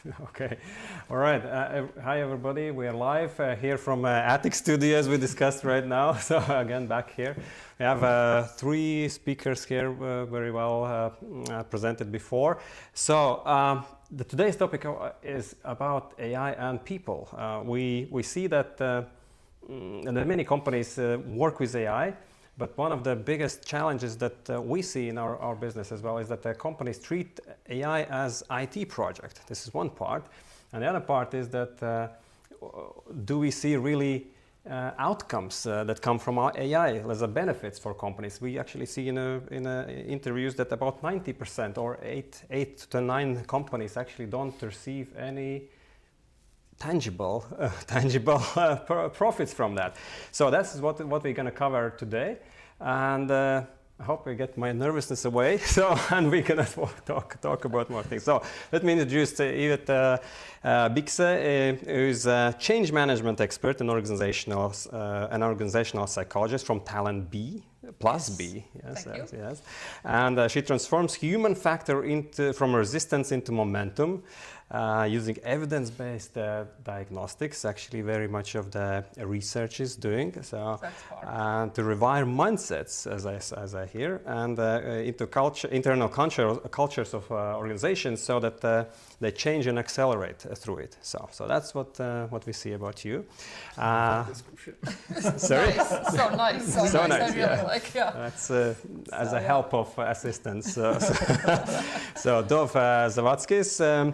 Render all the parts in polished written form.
Okay, all right. Hi everybody, we are live here from Attic Studio as we discussed right now. So again, back here. We have three speakers here very well presented before. So today's topic is about AI and people. We see that many companies work with AI. But one of the biggest challenges that we see in our business as well is that the companies treat AI as IT project. This is one part. And the other part is that do we see really outcomes that come from our AI as a benefits for companies? We actually see in interviews that about 90% or 8 to 9 companies actually don't receive any tangible profits from that. So that's what we're going to cover today, and I hope I get my nervousness away. So and we're going to talk about more things. So let me introduce Iveta Bikse, who's a change management expert and organizational psychologist from Talent B. Plus B, yes. And she transforms human factor from resistance into momentum using evidence-based diagnostics. Actually, very much of the research is doing so, to rewire mindsets, as I hear, and into internal cultures of organizations, so that they change and accelerate through it. So that's what we see about you. Description. Sorry. Nice. So nice. So nice. Yeah. That's as a help of assistance. So Dov Zavadskis.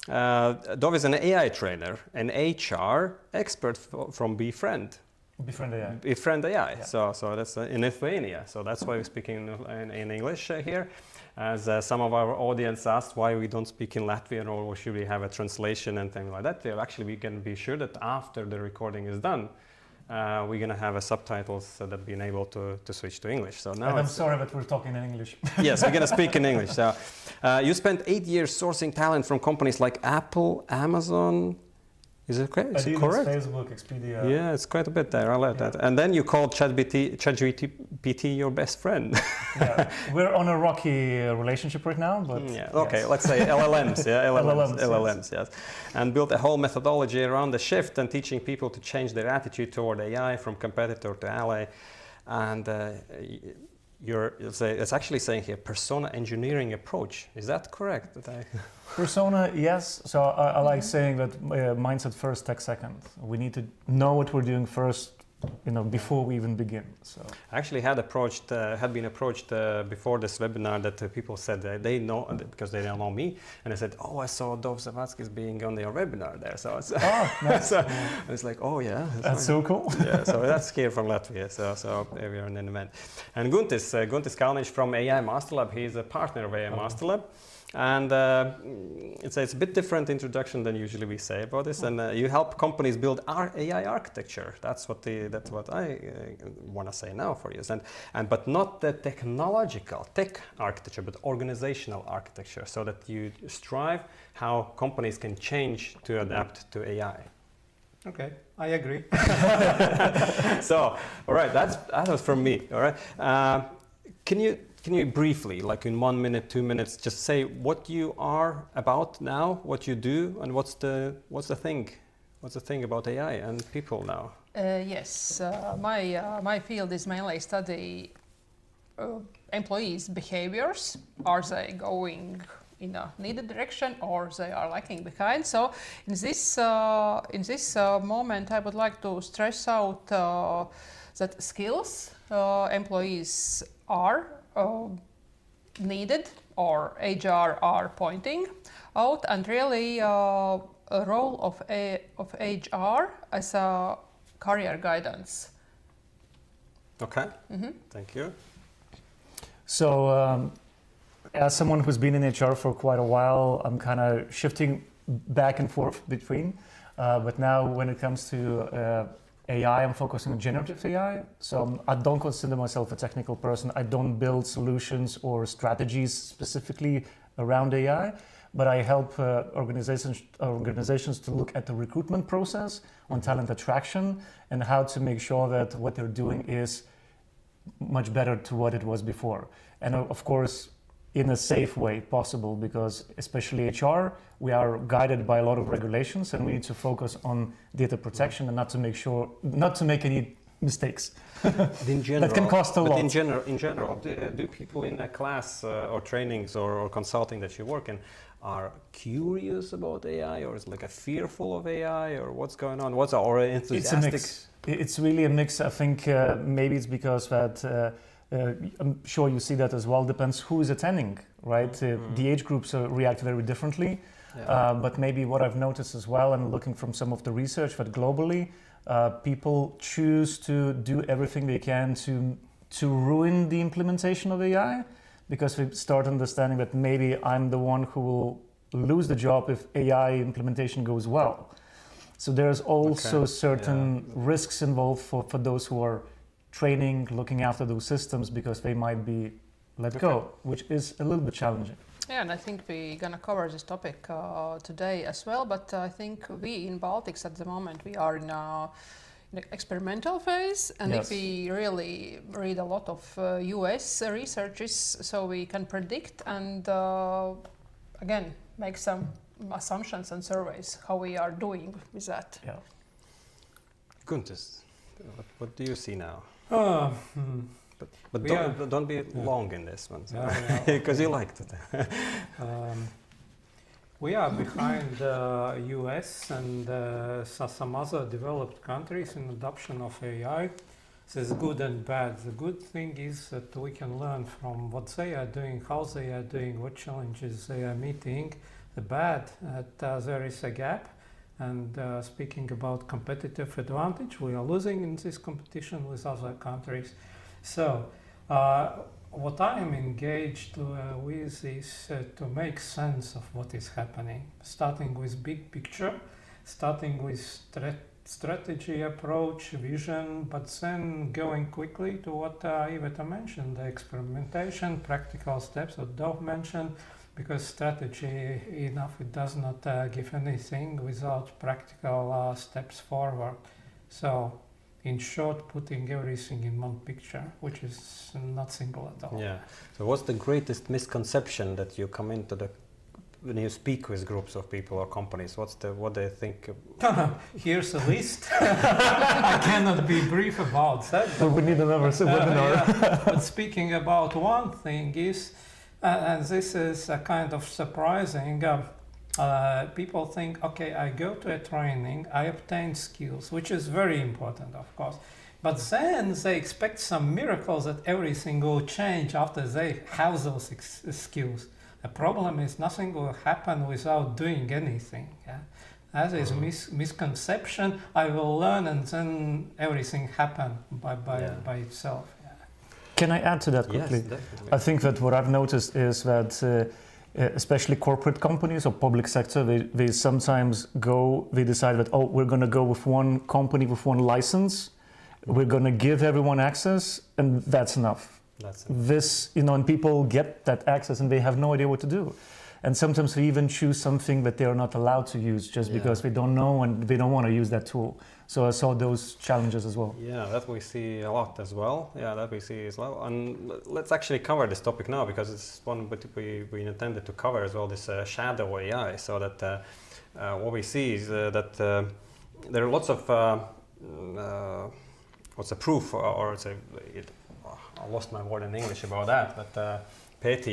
Dov is an AI trainer, an HR expert from Befriend. Befriend AI. Befriend AI. Yeah. So that's in Lithuania. So that's why we're speaking in English here. As some of our audience asked why we don't speak in Latvian, or should we have a translation and things like that. Actually, we can be sure that after the recording is done, we're going to have subtitles so that being able to switch to English. So now and I'm sorry that we're talking in English. Yes, we're going to speak in English. So you spent 8 years sourcing talent from companies like Apple, Amazon. Is it okay? Is it correct? Facebook, Expedia. Yeah, it's quite a bit there. I like that. And then you called ChatGPT your best friend. Yeah, we're on a rocky relationship right now, but yeah. Okay, yes. Let's say LLMs. Yeah, LLMs. Yes. And built a whole methodology around the shift and teaching people to change their attitude toward AI from competitor to ally. And it's actually saying here persona engineering approach. Is that correct? Persona, yes. So I like saying that mindset first, tech second. We need to know what we're doing first, before we even begin. So I actually had been approached before this webinar that people said they know because they don't know me, and I said, oh, I saw Dov Zavadskis being on your webinar there. So it's, nice. So it's like, oh yeah, that's so cool. Yeah, so that's here from Latvia. So we are in an event, and Guntis Kalniņš from AI Master Lab. He's a partner of AI Master Lab. And it's a bit different introduction than usually we say about this. And you help companies build our AI architecture. That's what I want to say now for you. But not the tech architecture, but organizational architecture, so that you strive how companies can change to adapt to AI. Okay, I agree. So, all right, that was from me. All right, Can you briefly, like in 1 minute, 2 minutes, just say what you are about now, what you do, and what's the thing about AI and people now? Yes, my field is mainly study employees' behaviors. Are they going in a needed direction, or they are lagging behind? So in this moment, I would like to stress out that skills employees are needed, or HR are pointing out, and really a role of HR as a career guidance. Okay, Thank you. So as someone who's been in HR for quite a while, I'm kind of shifting back and forth between, but now when it comes to AI, I'm focusing on generative AI. So I don't consider myself a technical person. I don't build solutions or strategies specifically around AI, but I help organizations to look at the recruitment process on talent attraction and how to make sure that what they're doing is much better to what it was before. And of course, in a safe way possible, because especially HR, we are guided by a lot of regulations, and we need to focus on data protection and not to make any mistakes. In general, that can cost a lot. In general, do people in a class or trainings or consulting that you work in are curious about AI, or is like a fearful of AI, or what's going on? Or enthusiastic? It's a mix. It's really a mix. I think maybe it's because that I'm sure you see that as well. Depends who is attending, right? The age groups react very differently. Yeah. But maybe what I've noticed as well, and looking from some of the research, that globally people choose to do everything they can to ruin the implementation of AI, because we start understanding that maybe I'm the one who will lose the job if AI implementation goes well. So there's also certain risks involved for those who are training, looking after those systems, because they might be let go, which is a little bit challenging. Yeah, and I think we're going to cover this topic today as well, but I think we in Baltics at the moment, we are in an experimental phase, and if we really read a lot of US researches, so we can predict and again make some assumptions and surveys how we are doing with that. Yeah. Guntis, what do you see now? But don't be long in this one, because you liked it. We are behind the US and some other developed countries in adoption of AI. There's good and bad. The good thing is that we can learn from what they are doing, how they are doing, what challenges they are meeting. The bad, there is a gap. And speaking about competitive advantage, we are losing in this competition with other countries. So what I am engaged with is to make sense of what is happening, starting with big picture, starting with strategy approach, vision, but then going quickly to what Iveta mentioned, the experimentation, practical steps that Dov mentioned, because strategy enough, it does not give anything without practical steps forward. So in short, putting everything in one picture, which is not simple at all. Yeah. So what's the greatest misconception that you come into when you speak with groups of people or companies? What they think? Here's a list. I cannot be brief about that. But we need another webinar. But speaking about one thing is, and this is kind of surprising, people think, okay, I go to a training, I obtain skills, which is very important, of course. But then they expect some miracles that everything will change after they have those skills. The problem is nothing will happen without doing anything. Yeah? That is misconception. I will learn and then everything happen by itself. Yeah. Can I add to that quickly? Yes, definitely. I think that what I've noticed is that especially corporate companies or public sector, they sometimes they decide that, oh, we're going to go with one company with one license, we're going to give everyone access, and that's enough. And people get that access and they have no idea what to do. And sometimes they even choose something that they are not allowed to use just because they don't know and they don't want to use that tool. So I saw those challenges as well. Yeah, that we see a lot as well. And let's actually cover this topic now, because it's one we intended to cover as well, this shadow AI. So that what we see is that there are lots of proof, or I lost my word in English about that, but it's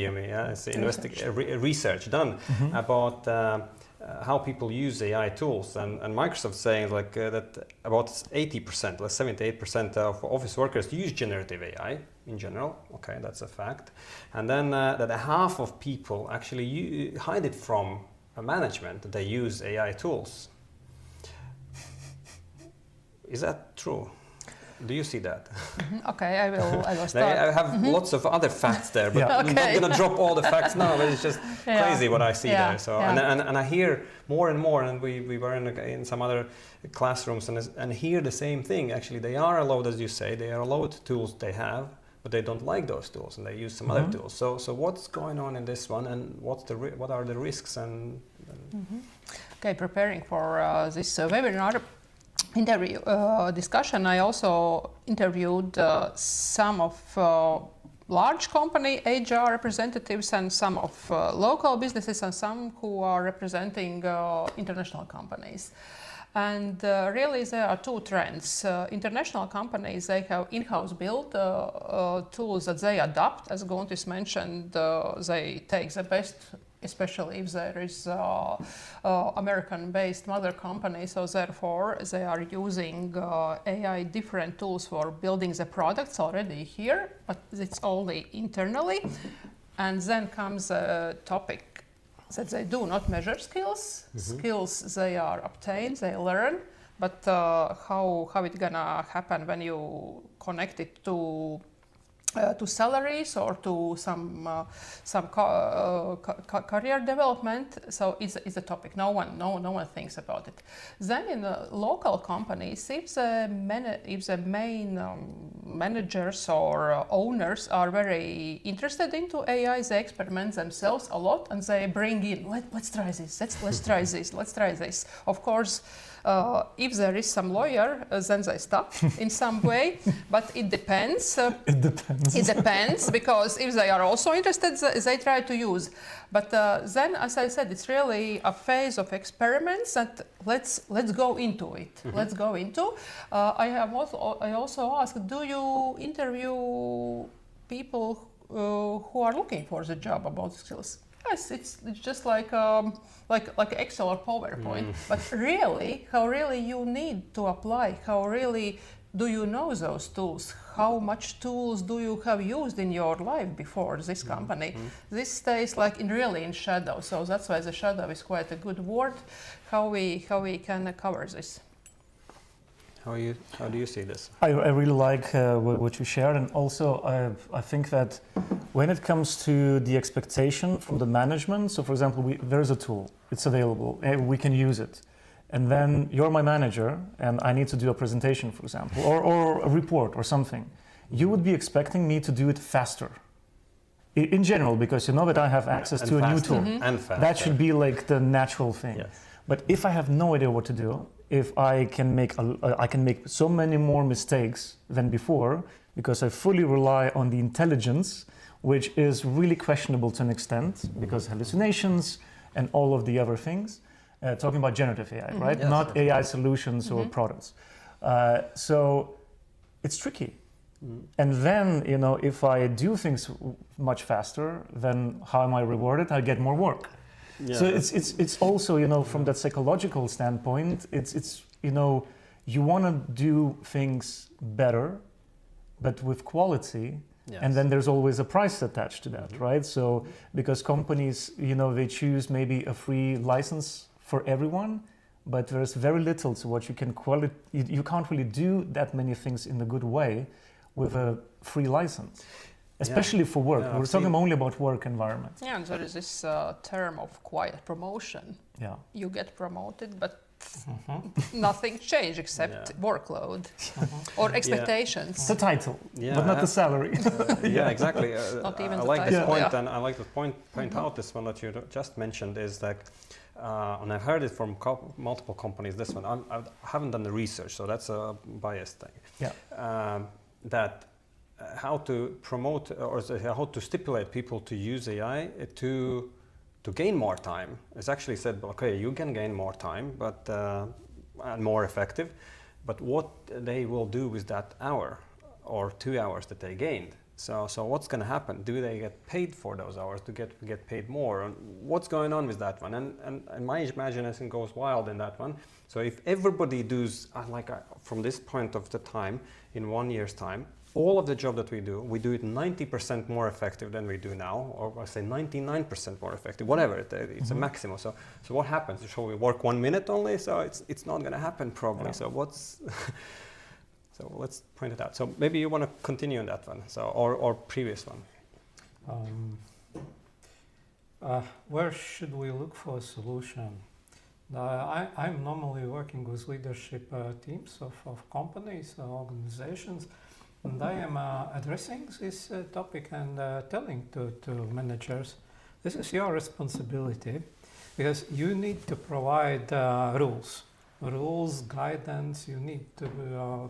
research done about how people use AI tools, and Microsoft saying that about 80%, like 78% of office workers use generative AI in general. Okay, that's a fact. And then that half of people actually hide it from management. They use AI tools. Is that true? Do you see that? Okay, I will start. I have lots of other facts there, but I'm not going to drop all the facts now, but it's just crazy what I see there. So and I hear more and more, and we were in some other classrooms and hear the same thing. Actually, they are allowed, as you say, they are allowed tools they have, but they don't like those tools and they use some other tools. So what's going on in this one, and what are the risks? Okay, preparing for this webinar interview discussion, I also interviewed some of large company HR representatives and some of local businesses and some who are representing international companies. And really there are two trends. International companies, they have in-house built tools that they adopt. As Guntis mentioned, they take the best, especially if there is American-based mother company. So therefore, they are using AI different tools for building the products already here, but it's only internally. And then comes a topic that they do not measure skills. Skills they are obtained, they learn, but how it gonna happen when you connect it to salaries or to some career development? So it's a topic. No one thinks about it. Then in local companies, if the main managers or owners are very interested into AI, they experiment themselves a lot and they bring in, let's try this, let's try this, let's try this. Of course, if there is some lawyer, then they stop in some way, but it depends. It depends. It depends, because if they are also interested, they try to use. But then, as I said, it's really a phase of experiments that let's go into it. Let's go into. I also asked, do you interview people who are looking for the job about skills? Yes, it's just like Excel or PowerPoint. But really, how really you need to apply? How really do you know those tools? How much tools do you have used in your life before this company? This stays like really in shadow. So that's why the shadow is quite a good word. How we can cover this. How do you see this? I really like what you shared, and also I think that when it comes to the expectation from the management, so for example, there's a tool, it's available, we can use it, and then you're my manager and I need to do a presentation, for example, or a report or something, you would be expecting me to do it faster. In general, because you know that I have access to a new tool. And faster. That should be like the natural thing. Yes. But if I have no idea what to do, if I can make so many more mistakes than before, because I fully rely on the intelligence, which is really questionable to an extent, because hallucinations and all of the other things. Talking about generative AI, right? Yes, Not AI solutions or products. So it's tricky. And then, if I do things much faster, then how am I rewarded? I get more work. Yeah. So it's also, from that psychological standpoint, it's you want to do things better, but with quality. Yes. And then there's always a price attached to that, right? So because companies, they choose maybe a free license for everyone, but there's very little to what you can you can't really do that many things in a good way with a free license, especially for work. We're talking only about work environments. Yeah, and there is this term of quiet promotion. Yeah. You get promoted, but nothing changed except workload or expectations. The title, but not the salary. Yeah, exactly. Not even I the like this title, point, yeah. and I like to point out this one that you just mentioned is like, and I've heard it from multiple companies. This one, I haven't done the research, so that's a biased thing. Yeah. That how to promote or how to stipulate people to use AI to gain more time. It's actually said, okay, you can gain more time, but and more effective, but what they will do with that hour or 2 hours that they gained. So what's going to happen? Do they get paid for those hours to get paid more? And what's going on with that one? And my imagination goes wild in that one. So if everybody does from this point of the time, in 1 year's time, all of the job that we do it 90% more effective than we do now, or I say 99% more effective, whatever, it's a maximum. So what happens? Shall we work 1 minute only? So it's not going to happen probably. Yeah. So what's... So let's point it out. So maybe you want to continue on that one, or previous one. Where should we look for a solution? I'm normally working with leadership teams of companies, organizations, and I am addressing this topic and telling to managers, this is your responsibility, because you need to provide rules, guidance, you need to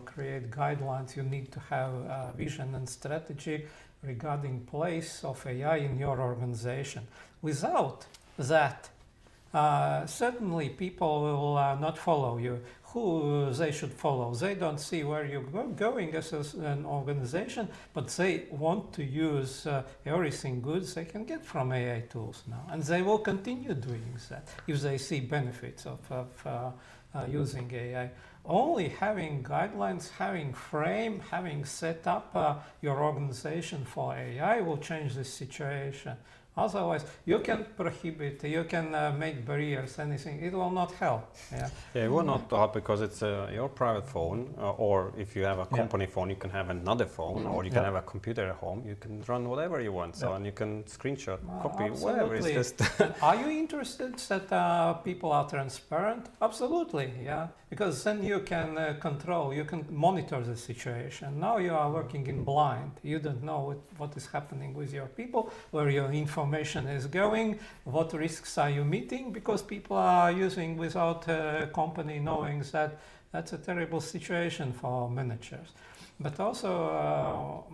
create guidelines, you need to have vision and strategy, regarding place of AI in your organization. Without that, certainly people will not follow you. Who they should follow? They don't see where you're going as an organization, but they want to use everything good they can get from AI tools now, and they will continue doing that if they see benefits of using AI. Only having guidelines, having frame, having set up your organization for AI will change this situation. Otherwise, you can prohibit, you can make barriers, anything. It will not help. Yeah, it will not help because it's your private phone, or if you have a company phone, you can have another phone, or you can have a computer at home. You can run whatever you want, so and you can screenshot, copy, whatever. It's just. Are you interested that people are transparent? Absolutely, yeah. Because then you can control, you can monitor the situation. Now you are working in blind. You don't know what is happening with your people, where your information is going, what risks are you meeting, because people are using without company knowing that. That's a terrible situation for managers. But also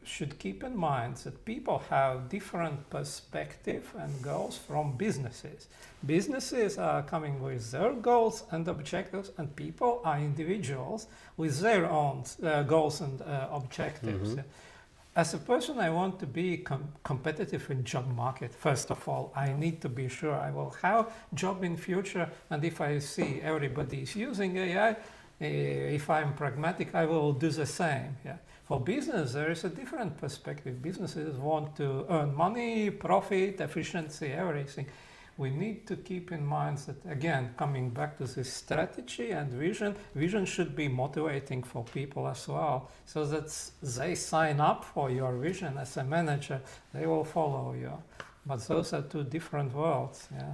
should keep in mind that people have different perspective and goals from businesses. Businesses are coming with their goals and objectives, and people are individuals with their own goals and objectives. As a person, I want to be competitive in job market. First of all, I need to be sure I will have job in future, and if I see everybody is using AI, if I'm pragmatic, I will do the same. Yeah. For business, there is a different perspective. Businesses want to earn money, profit, efficiency, everything. We need to keep in mind that, again, coming back to this strategy and vision should be motivating for people as well, so that they sign up for your vision as a manager, they will follow you. But those are two different worlds. Yeah.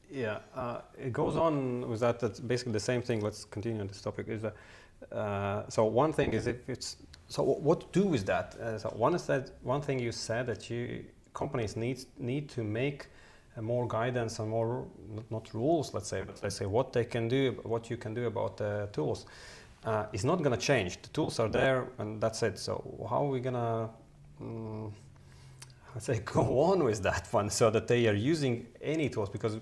Yeah, it goes on with that. That's basically the same thing. Let's continue on this topic. Is that so? One thing is if it's so. What to do with that? So one thing you said that companies need to make more guidance and more not rules. Let's say, but let's say what they can do, what you can do about the tools. Is not going to change. The tools are there, and that's it. So how are we gonna? Say go on with that one so that they are using any tools, because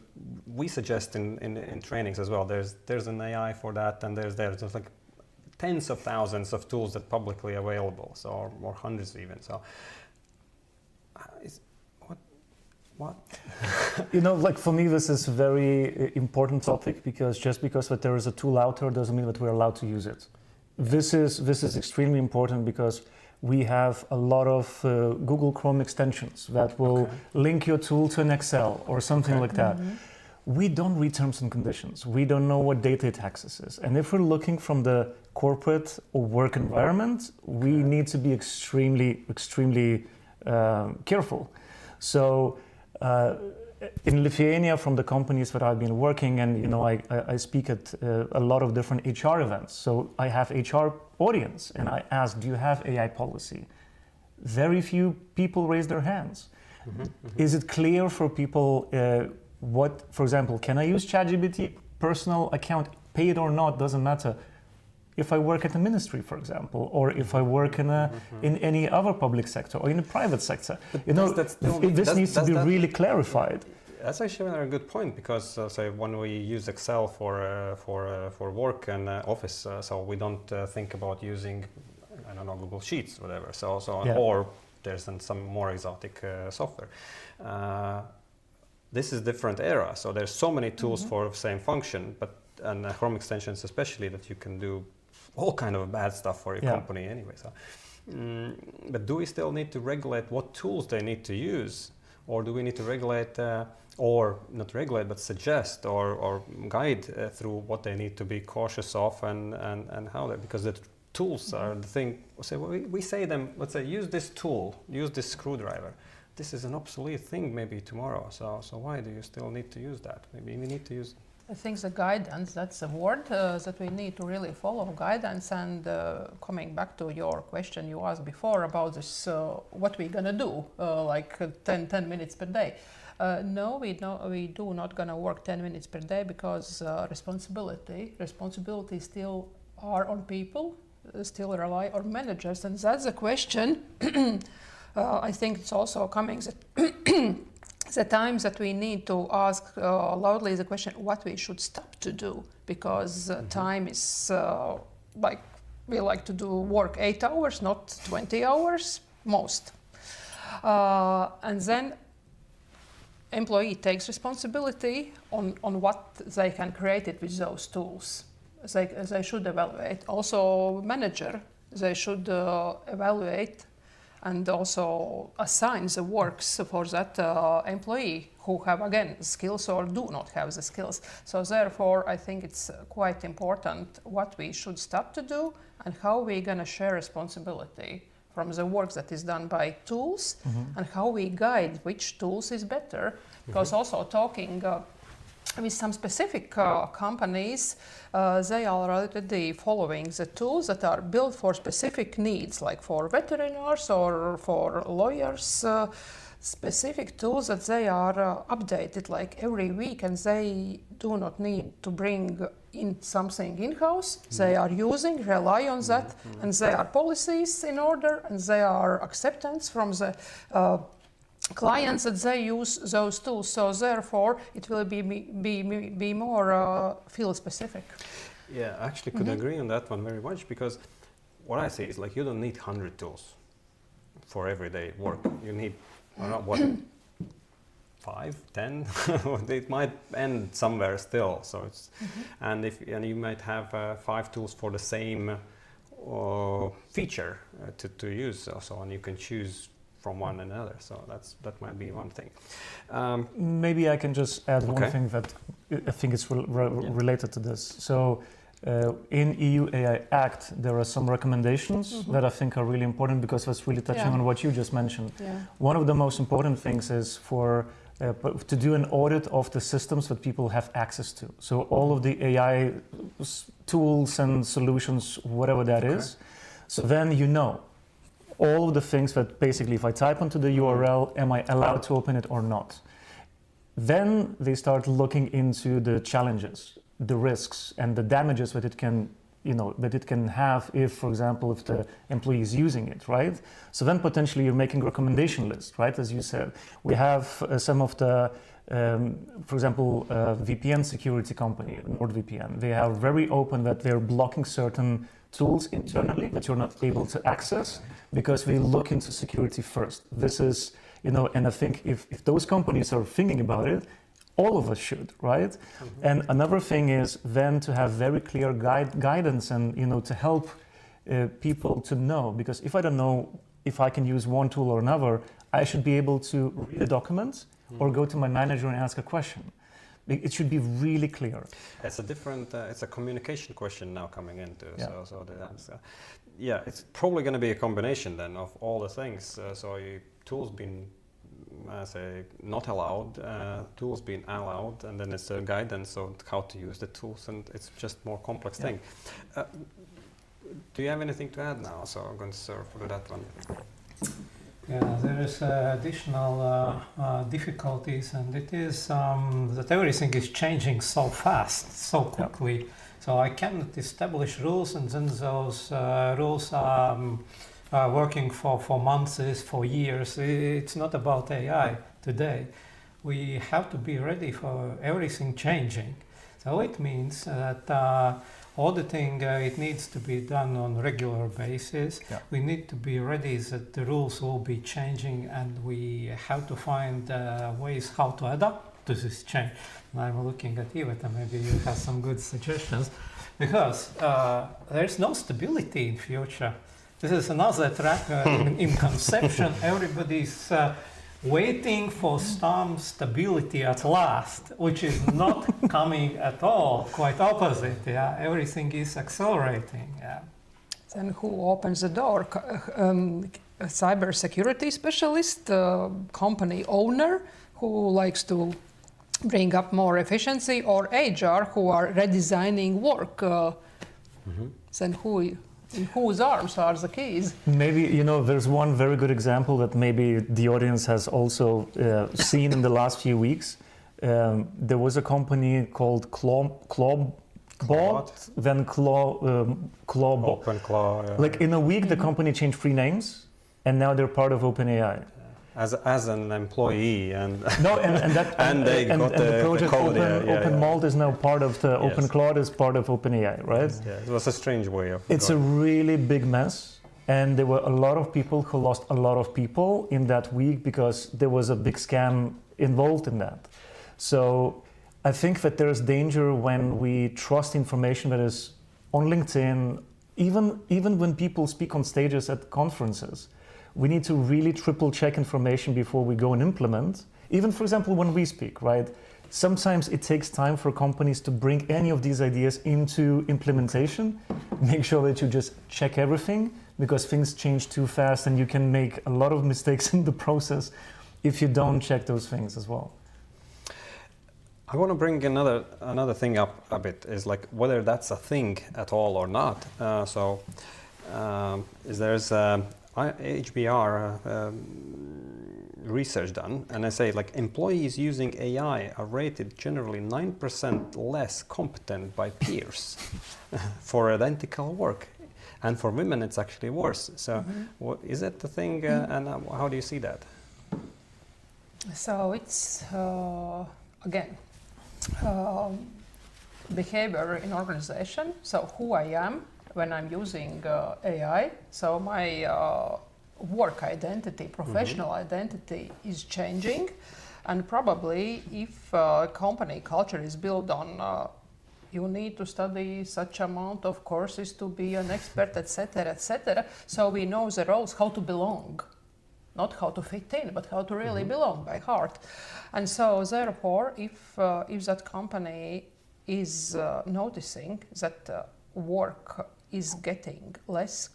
we suggest in trainings as well there's an AI for that, and there's like tens of thousands of tools that publicly available, so or hundreds even. So what You know, like for me this is a very important topic, because just because that there is a tool out there doesn't mean that we're allowed to use it. This is extremely important, because we have a lot of Google Chrome extensions that will link your tool to an Excel or something like that. We don't read terms and conditions. We don't know what data it accesses. And if we're looking from the corporate or work environment, we need to be extremely careful. So in Lithuania, from the companies that I've been working, and you know, I speak at a lot of different HR events. So I have HR audience, and I ask, do you have AI policy? Very few people raise their hands. Is it clear for people what, for example, can I use ChatGPT personal account, paid or not, doesn't matter. If I work at a ministry, for example, or if I work in any other public sector or in the private sector, but you know, this needs to be really clarified. That's actually a good point, because say when we use Excel for work and office, so we don't think about using, I don't know, Google Sheets, whatever. Or there's some more exotic software. This is different era, so there's so many tools for the same function, and Chrome extensions especially, that you can do all kind of bad stuff for your company anyway. So, but do we still need to regulate what tools they need to use, or do we need to regulate, or not regulate, but suggest or guide through what they need to be cautious of and how they, because the tools are the thing. So we say them, let's say, use this tool, use this screwdriver. This is an obsolete thing maybe tomorrow. So why do you still need to use that? Maybe we need to use. I think the guidance, that's a word that we need to really follow guidance. And coming back to your question you asked before about this, what we're gonna do, like 10 minutes per day. No, we do not gonna work 10 minutes per day, because responsibility still are on people. still rely on managers? And that's a question. I think it's also coming that the times that we need to ask loudly the question what we should stop to do, because time is like we like to do work 8 hours, not 20 hours most. And then employee takes responsibility on what they can create it with those tools. They should evaluate. Also manager, they should evaluate and also assign the works for that employee who have, again, skills or do not have the skills. So therefore, I think it's quite important what we should start to do and how we're going to share responsibility from the work that is done by tools and how we guide which tools is better. Because also talking with some specific companies, they are already following the tools that are built for specific needs, like for veterinarians or for lawyers, specific tools that they are updated like every week, and they do not need to bring in something in-house. They are using, rely on that, and there are policies in order, and there are acceptance from the clients that they use those tools. So therefore, it will be more field specific. Yeah, I actually could agree on that one very much, because what I say is like you don't need 100 tools for everyday work. You need, I don't know, what, 5, 10? It might end somewhere still. So it's, and you might have 5 tools for the same feature to use also, and you can choose from one another. So that might be one thing. Maybe I can just add one thing that I think is related to this. So in EU AI Act, there are some recommendations that I think are really important, because that's really touching on what you just mentioned. One of the most important things is for to do an audit of the systems that people have access to. So all of the AI tools and solutions, whatever that is. So then you know all of the things that basically, if I type onto the URL, am I allowed to open it or not? Then they start looking into the challenges, the risks, and the damages that it can, that it can have if, for example, if the employee is using it, right? So then potentially you're making a recommendation list, right? As you said, we have some of the, for example, VPN security company, NordVPN. They are very open that they're blocking certain tools internally that you're not able to access, because we look into security first. This is, and I think if those companies are thinking about it, all of us should, right? And another thing is then to have very clear guidance and, to help people to know, because if I don't know if I can use one tool or another, I should be able to read a document or go to my manager and ask a question. It should be really clear. It's a different, it's a communication question now coming into. It's probably going to be a combination then of all the things. Tools being, not allowed, tools being allowed, and then it's a guidance on how to use the tools, and it's just more complex thing. Do you have anything to add now? So I'm going to serve for that one. Yeah, there is additional difficulties, and it is that everything is changing so fast, so quickly. So I cannot establish rules, and then those rules are working for months, for years. It's not about AI today. We have to be ready for everything changing. So it means that auditing, it needs to be done on a regular basis. We need to be ready that the rules will be changing, and we have to find ways how to adapt to this change. And I'm looking at Iveta, maybe you have some good suggestions, because there's no stability in future. This is another track in conception. Everybody's waiting for some stability at last, which is not coming at all, quite opposite. Everything is accelerating. Then who opens the door? A cybersecurity specialist, company owner who likes to bring up more efficiency, or HR who are redesigning work. Then in whose arms are the keys? Maybe, there's one very good example that maybe the audience has also seen in the last few weeks. There was a company called bought, then Claw bought. Open Claw. Yeah. Like in a week, the company changed 3 names, and now they're part of OpenAI. As an employee and No, and that and they got the project code, OpenMalt is now part of the Yes. OpenCloud is part of OpenAI, right? yeah, it was a strange way of. It's a going. really big mess, and there were a lot of people who lost a lot of people in that week because there was a big scam involved in that. So I think that there's danger when we trust information that is on LinkedIn, even when people speak on stages at conferences. We need to really triple check information before we go and implement. Even, for example, when we speak, right? Sometimes it takes time for companies to bring any of these ideas into implementation. Make sure that you just check everything, because things change too fast and you can make a lot of mistakes in the process if you don't check those things as well. I want to bring another thing up a bit, is like whether that's a thing at all or not. There's HBR research done, and I say like employees using AI are rated generally 9% less competent by peers for identical work, and for women it's actually worse. So, what is that the thing, and how do you see that? So it's again behavior in organization. So who I am when I'm using AI. So my work identity, professional identity is changing, and probably if company culture is built on you need to study such amount of courses to be an expert, etc., etc. So we know the roles, how to belong, not how to fit in, but how to really belong by heart. And so therefore, if that company is noticing that work is getting less,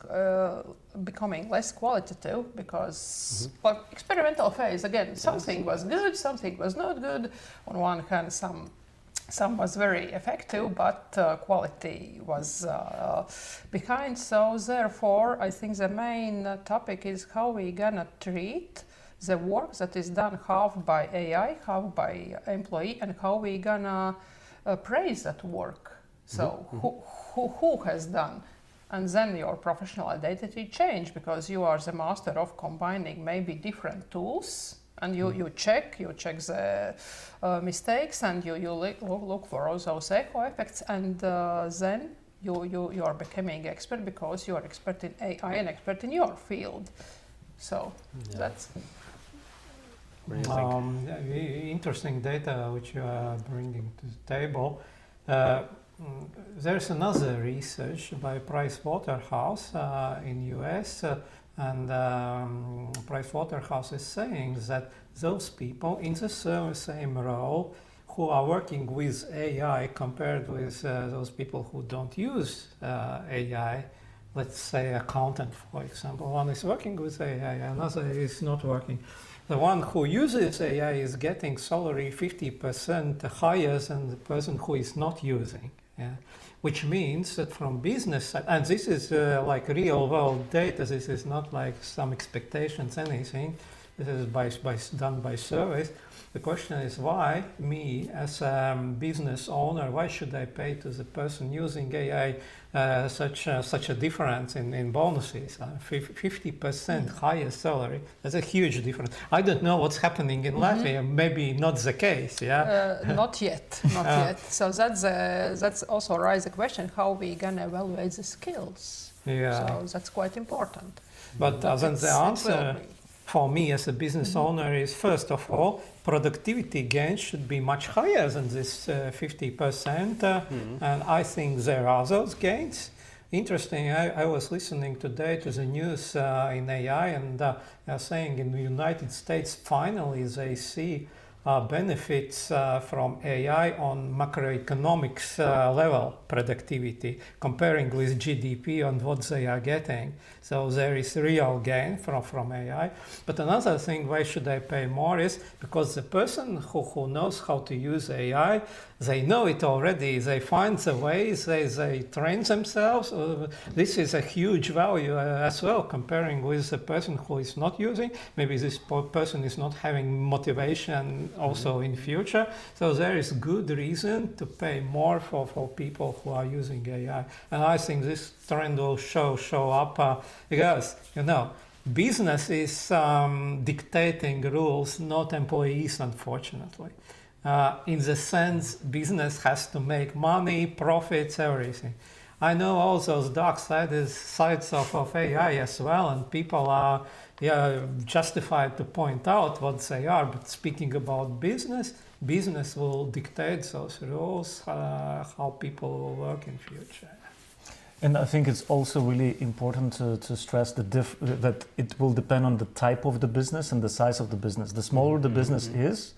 becoming less qualitative, because well, experimental phase, again, something was good, something was not good. On one hand, some was very effective, but quality was behind. So therefore, I think the main topic is how we gonna treat the work that is done half by AI, half by employee, and how we gonna praise that work. So who has done? And then your professional identity change, because you are the master of combining maybe different tools, and you check the mistakes, and you look for all those echo effects, and then you are becoming expert because you are expert in AI and expert in your field. So that's interesting data which you are bringing to the table. There's another research by Price-Waterhouse in US, and Price-Waterhouse is saying that those people in the same role who are working with AI compared with those people who don't use AI, let's say accountant, for example, one is working with AI, another is not working. The one who uses AI is getting salary 50% higher than the person who is not using. Yeah. Which means that from business side, and this is like real world data, this is not like some expectations, anything, this is done by surveys. The question is, why me as a business owner, why should I pay to the person using AI such a difference in bonuses? 50% higher salary, that's a huge difference. I don't know what's happening in Latvia, maybe not the case, yeah? Not yet. So that's also raises the question, how we gonna evaluate the skills. Yeah. So that's quite important. But then the answer for me as a business owner is, first of all, productivity gains should be much higher than this 50%, and I think there are those gains. Interesting, I was listening today to the news in AI, and they're saying in the United States finally they see benefits from AI on macroeconomics level productivity, comparing with GDP and what they are getting. So there is real gain from AI. But another thing, why should I pay more, is because the person who knows how to use AI, they know it already, they find the ways, they train themselves. This is a huge value as well, comparing with the person who is not using. Maybe this person is not having motivation also in future. So there is good reason to pay more for people who are using AI. And I think this trend will show up because, business is dictating rules, not employees, unfortunately. In the sense, business has to make money, profits, everything. I know all those dark sides of AI as well, and people are justified to point out what they are. But speaking about business will dictate those rules, how people will work in future. And I think it's also really important to stress that it will depend on the type of the business and the size of the business. The smaller the business is,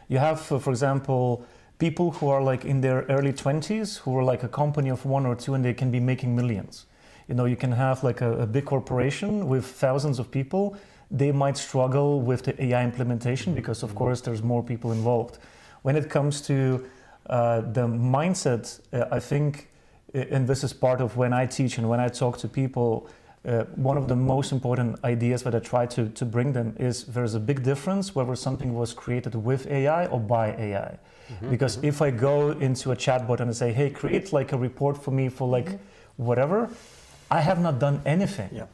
you have, for example, people who are like in their early 20s, who are like a company of one or two, and they can be making millions. You can have like a big corporation with thousands of people. They might struggle with the AI implementation because, of course, there's more people involved. When it comes to the mindset, I think, and this is part of when I teach and when I talk to people, one of the most important ideas that I try to bring them is there's a big difference whether something was created with AI or by AI. Because if I go into a chatbot and I say, hey, create like a report for me for like whatever, I have not done anything. Yeah.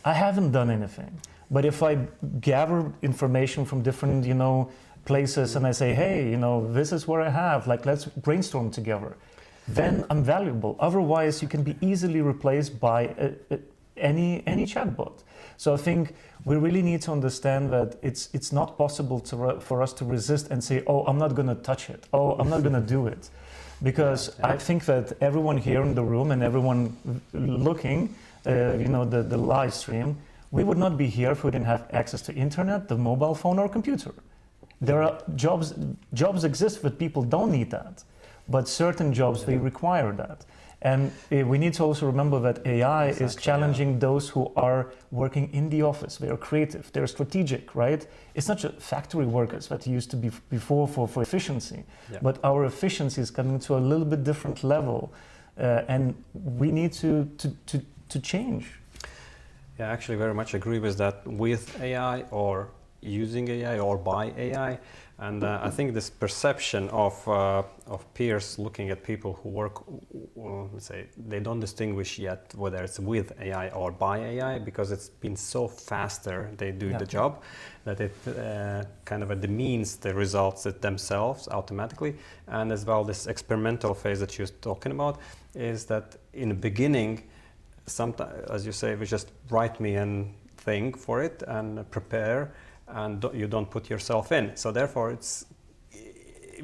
I haven't done anything. But if I gather information from different, places and I say, hey, this is what I have, like let's brainstorm together, then I'm valuable. Otherwise, you can be easily replaced by any chatbot. So I think we really need to understand that it's not possible for us to resist and say, oh, I'm not going to touch it. Oh, I'm not going to do it. Because I think that everyone here in the room and everyone looking, the live stream, we would not be here if we didn't have access to internet, the mobile phone or computer. There are jobs exist, but people don't need that. But certain jobs, they require that. And we need to also remember that AI is challenging those who are working in the office. They are creative, they're strategic, right? It's not just factory workers that used to be before for efficiency, but our efficiency is coming to a little bit different level. And we need to change. Yeah, I actually very much agree with that, with AI or using AI or by AI. And I think this perception of peers looking at people who work, let's say, they don't distinguish yet whether it's with AI or by AI, because it's been so faster they do the job that it kind of demeans the results themselves automatically. And as well, this experimental phase that you're talking about is that in the beginning, sometimes, as you say, we just write me a thing for it and prepare, and you don't put yourself in. So therefore it's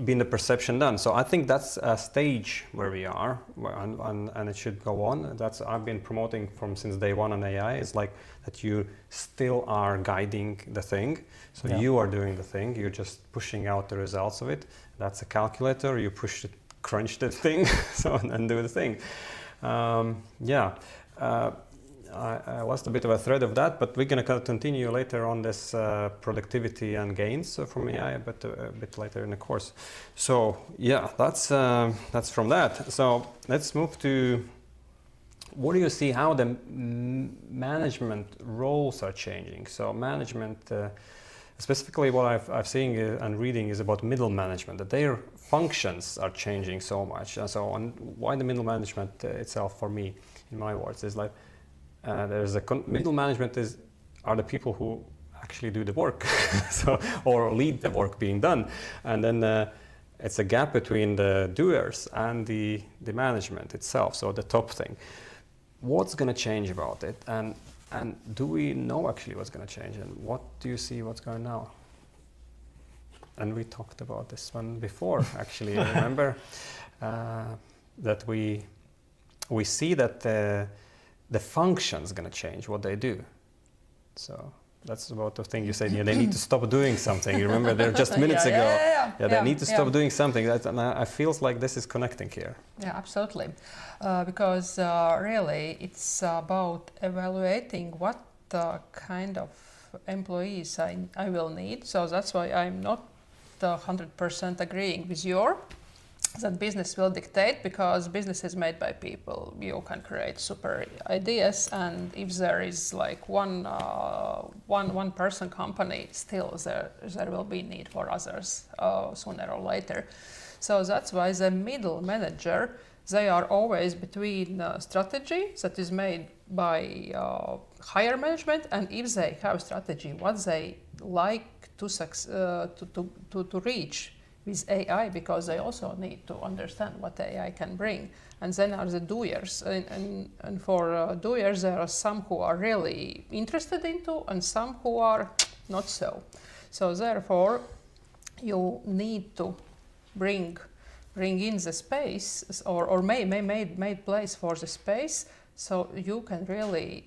been the perception done. So I think that's a stage where we are, and it should go on. That's I've been promoting since day one on AI. It's like that you still are guiding the thing. So you are doing the thing, you're just pushing out the results of it. That's a calculator, you push it, crunch that thing, and do the thing. I lost a bit of a thread of that, but we're going to continue later on this productivity and gains from AI, but a bit later in the course. So that's from that. So let's move to, what do you see how the management roles are changing? So management, specifically what I've seen and reading is about middle management, that their functions are changing so much. And so on, why the middle management itself, for me, in my words, is like, there's middle management are the people who actually do the work, or lead the work being done, and then it's a gap between the doers and the management itself. So the top thing, what's going to change about it, and do we know actually what's going to change, and what do you see what's going now? And we talked about this one before, actually. I remember that we see that the function's going to change what they do. So that's about the thing you said. They need to stop doing something. You remember there just minutes ago. They need to stop doing something. And I feels like this is connecting here. Yeah, absolutely. Because really, it's about evaluating what kind of employees I will need. So that's why I'm not 100% agreeing with your that business will dictate, because business is made by people. You can create super ideas, and if there is like one person company, still there will be need for others sooner or later. So that's why the middle manager, they are always between strategy that is made by higher management, and if they have strategy, what they like to reach with AI, because they also need to understand what AI can bring. And then are the doers, and for doers there are some who are really interested into and some who are not so. So therefore you need to bring in the space, or made place for the space, so you can really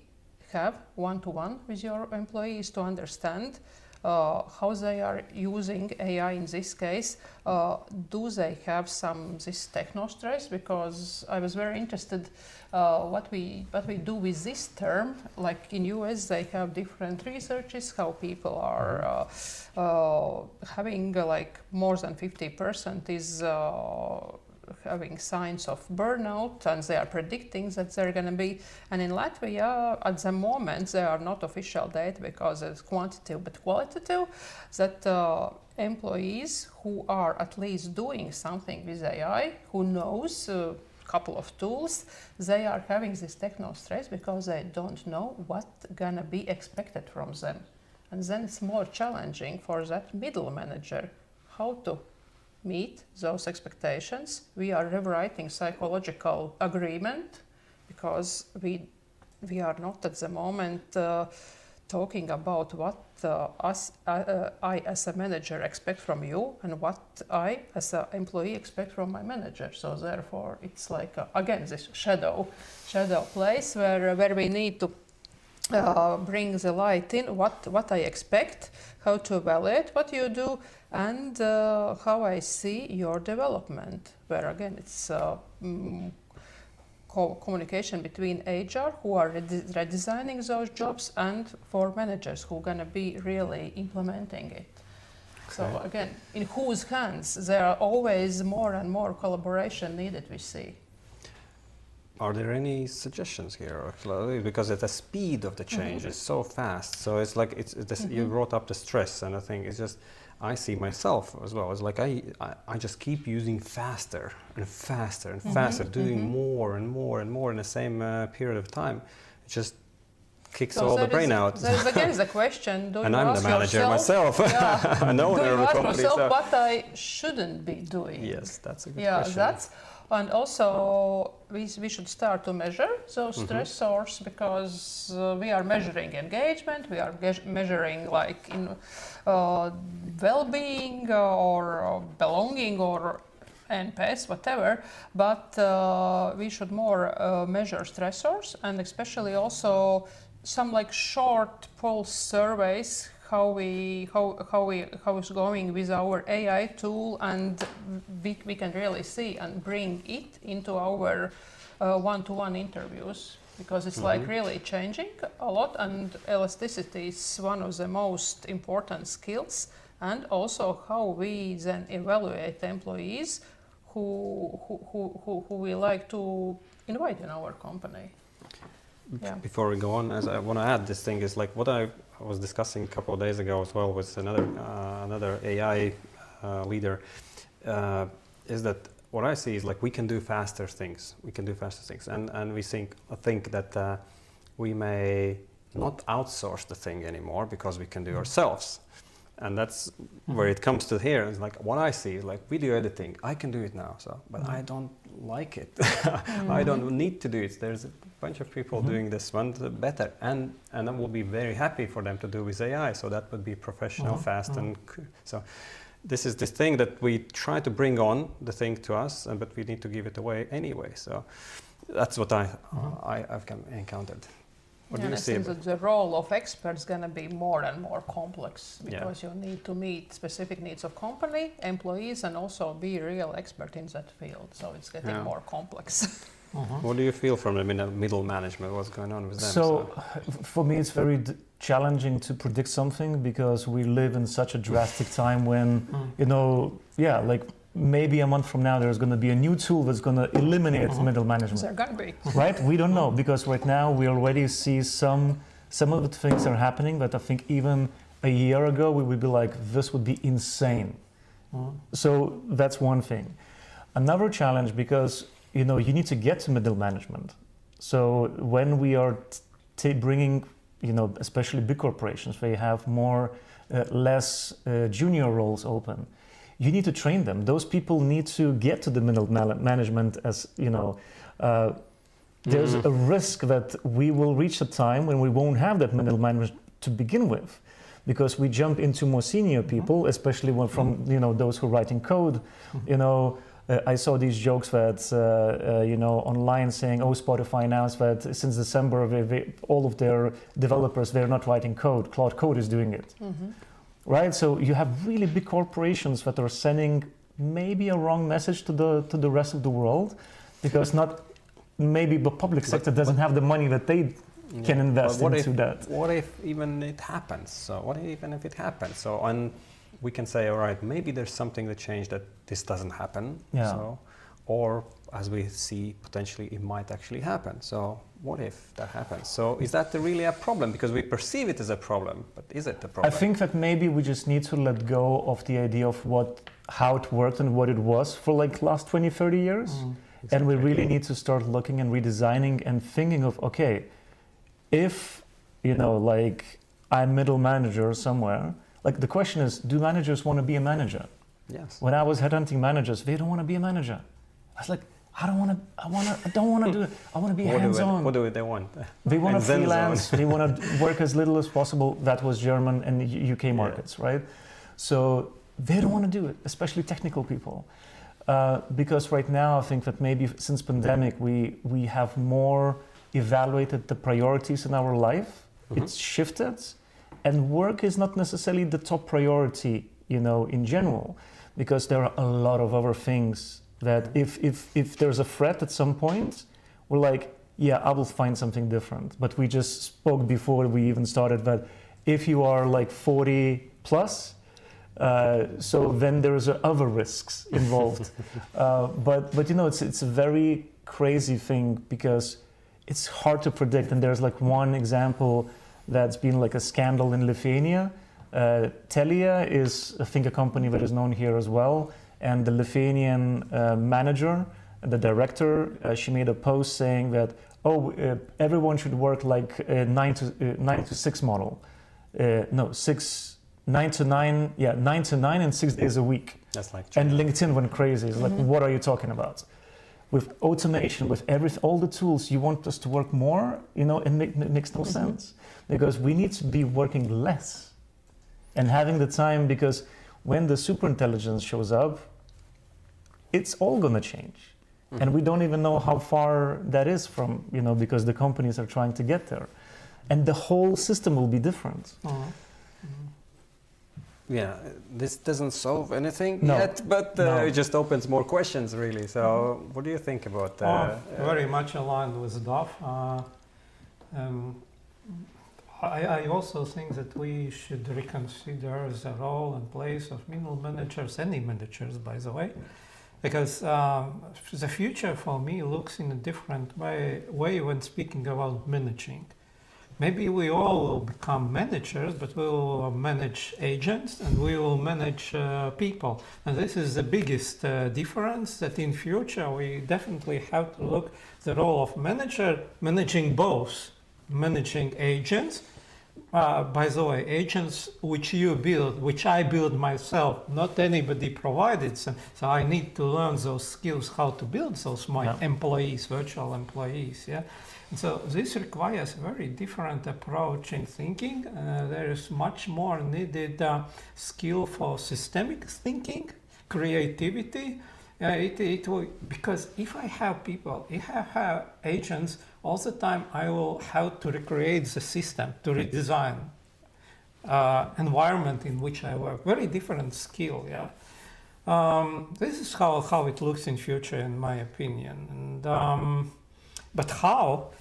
have one-to-one with your employees to understand how they are using AI in this case. Do they have this techno stress? Because I was very interested what we do with this term. Like in US, they have different researches how people are having like more than 50% is having signs of burnout, and they are predicting that they're going to be. And in Latvia, at the moment, there are not official data because it's quantitative but qualitative, that employees who are at least doing something with AI, who knows a couple of tools, they are having this techno stress because they don't know what's going to be expected from them. And then it's more challenging for that middle manager how to meet those expectations. We are rewriting psychological agreement because we are not at the moment talking about what I as a manager expect from you and what I as an employee expect from my manager. So therefore it's like again this shadow place where we need to bring the light in what I expect, how to evaluate what you do, and how I see your development, where again it's communication between HR who are redesigning those jobs and for managers who are going to be really implementing it. Okay. So again, in whose hands? There are always more and more collaboration needed, we see. Are there any suggestions here? Because the speed of the change is so fast. So it's like you brought up the stress, and I think it's just I see myself as well. It's like I just keep using faster and faster and faster, doing more and more and more in the same period of time. It just kicks all the brain out. There's again the question: do and you I'm ask the manager yourself, myself. An owner of a company. Do you ask yourself what I shouldn't be doing? Yes, that's a good question. And also, we should start to measure those stressors, because we are measuring engagement, we are measuring like in well-being or belonging or NPS, whatever. But we should more measure stressors, and especially also some like short pulse surveys. How is going with our AI tool, and we can really see and bring it into our one-to-one interviews, because it's like really changing a lot, and elasticity is one of the most important skills, and also how we then evaluate employees who we like to invite in our company. Yeah. Before we go on, as I want to add, this thing is like what I was discussing a couple of days ago as well with another AI leader, is that what I see is like we can do faster things. And we think that we may not outsource the thing anymore because we can do ourselves. And that's where it comes to here. It's like what I see is like video editing. I can do it now, but I don't like it. I don't need to do it. There's a bunch of people doing this one better, and I will be very happy for them to do with AI. So that would be professional, fast, and so this is this thing that we try to bring on the thing to us, but we need to give it away anyway. So that's what I've encountered. What do you see? I think that the role of experts is going to be more and more complex, because you need to meet specific needs of company, employees, and also be a real expert in that field. So it's getting more complex. What do you feel from the middle management? What's going on with them? So for me, it's very challenging to predict something, because we live in such a drastic time when, like maybe a month from now there's going to be a new tool that's going to eliminate middle management. They're gonna be. Right? We don't know, because right now we already see some of the things are happening that I think even a year ago we would be like, this would be insane. So that's one thing. Another challenge, because you need to get to middle management. So when we are bringing, especially big corporations, they have less junior roles open. You need to train them. Those people need to get to the middle management, as there's a risk that we will reach a time when we won't have that middle management to begin with, because we jump into more senior people, especially from those who are writing code. I saw these jokes that online saying, "Oh, Spotify announced that since December, all of their developers, they're not writing code. Cloud Code is doing it." Right? So you have really big corporations that are sending maybe a wrong message to the rest of the world, because maybe the public sector doesn't have the money that they can invest into that. What if even it happens? So what even if it happens? So we can say, all right, maybe there's something that changed that this doesn't happen. Yeah. So, or as we see, potentially it might actually happen. So what if that happens? So is that really a problem? Because we perceive it as a problem, but is it a problem? I think that maybe we just need to let go of the idea of how it worked and what it was for last 20, 30 years. Exactly. And we really need to start looking and redesigning and thinking of, okay, if, I'm middle manager somewhere, the question is, do managers want to be a manager? Yes. When I was headhunting managers, they don't want to be a manager. I was like, I don't want to do it. I want to be hands-on. What do they want? They want to freelance. Zone. They want to work as little as possible. That was German and UK markets, right? So they don't want to do it, especially technical people. Because right now, I think that maybe since pandemic, we have more evaluated the priorities in our life. It's shifted. And work is not necessarily the top priority, in general, because there are a lot of other things that if there's a threat at some point, we're like, yeah, I will find something different. But we just spoke before we even started that if you are 40 plus, so then there's other risks involved. But it's a very crazy thing, because it's hard to predict. And there's one example that's been a scandal in Lithuania. Telia is, I think, a company that is known here as well. And the Lithuanian manager, the director, she made a post saying that, everyone should work 9 to 6 model. 9 to 9 and 6 days a week. That's and LinkedIn went crazy. It's what are you talking about? With automation, with all the tools, you want us to work more, and it makes no sense. Because we need to be working less and having the time, because when the superintelligence shows up, it's all going to change. And we don't even know how far that is from, because the companies are trying to get there. And the whole system will be different. Yeah, this doesn't solve anything No. yet, but No. it just opens more questions, really. So what do you think about that? Very much aligned with Dov. I also think that we should reconsider the role and place of middle managers, any managers, by the way, because the future for me looks in a different way when speaking about managing. Maybe we all will become managers, but we will manage agents and we will manage people. And this is the biggest difference, that in future we definitely have to look the role of manager, managing both, managing agents. By the way, agents which you build, which I build myself, not anybody provided. So I need to learn those skills, how to build those employees, virtual employees. Yeah. So this requires a very different approach in thinking. There is much more needed skill for systemic thinking, creativity. Because if I have people, if I have agents, all the time I will have to recreate the system, to redesign environment in which I work. Very different skill, yeah. This is how it looks in future, in my opinion. And, but how?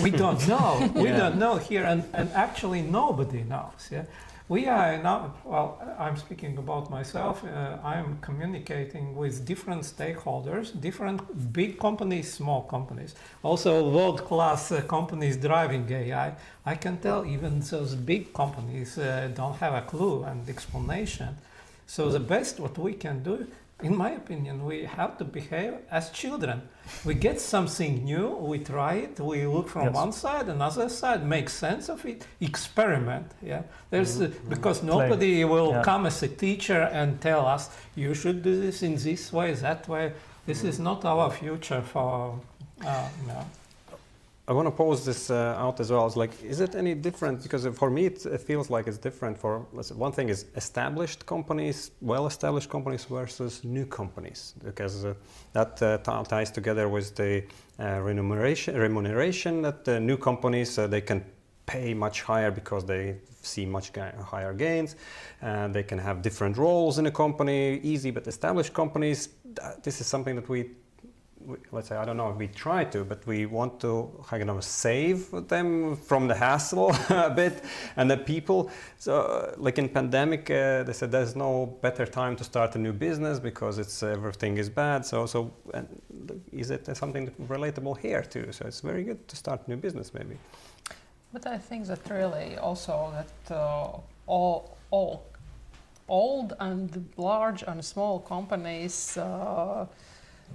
We don't know. We don't know here, and actually nobody knows. Yeah, We are now, well, I'm speaking about myself. I'm communicating with different stakeholders, different big companies, small companies, also world-class companies driving AI. I can tell even those big companies don't have a clue and explanation. So the best what we can do, in my opinion, we have to behave as children. We get something new, we try it, we look from one side, another side, make sense of it, experiment. Yeah, there's because nobody will come as a teacher and tell us you should do this in this way, that way. This is not our future for. No. I want to pose this out as well. It's like, is it any different? Because for me, it feels like it's different. For one thing is established companies, well-established companies versus new companies, because that ties together with the remuneration that the new companies they can pay much higher because they see much higher gains. They can have different roles in a company, easy, but established companies, this is something that we let's say, I don't know if we try to, but we want to kind of save them from the hassle a bit, and the people. So, like in pandemic, they said there's no better time to start a new business because it's everything is bad. So is it something relatable here too? So it's very good to start a new business, maybe. But I think that really also that all old and large and small companies.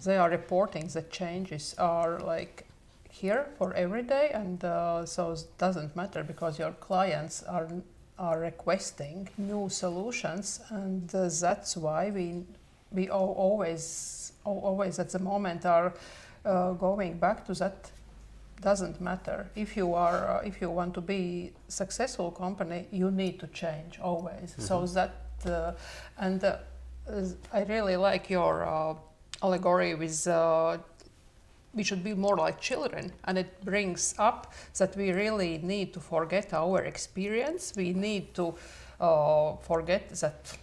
They are reporting that changes are like here for every day, and so it doesn't matter because your clients are requesting new solutions, and that's why we always at the moment are going back to that. Doesn't matter if you want to be successful company, you need to change always. Mm-hmm. So that I really like your. Allegory with we should be more like children, and it brings up that we really need to forget our experience. We need to forget that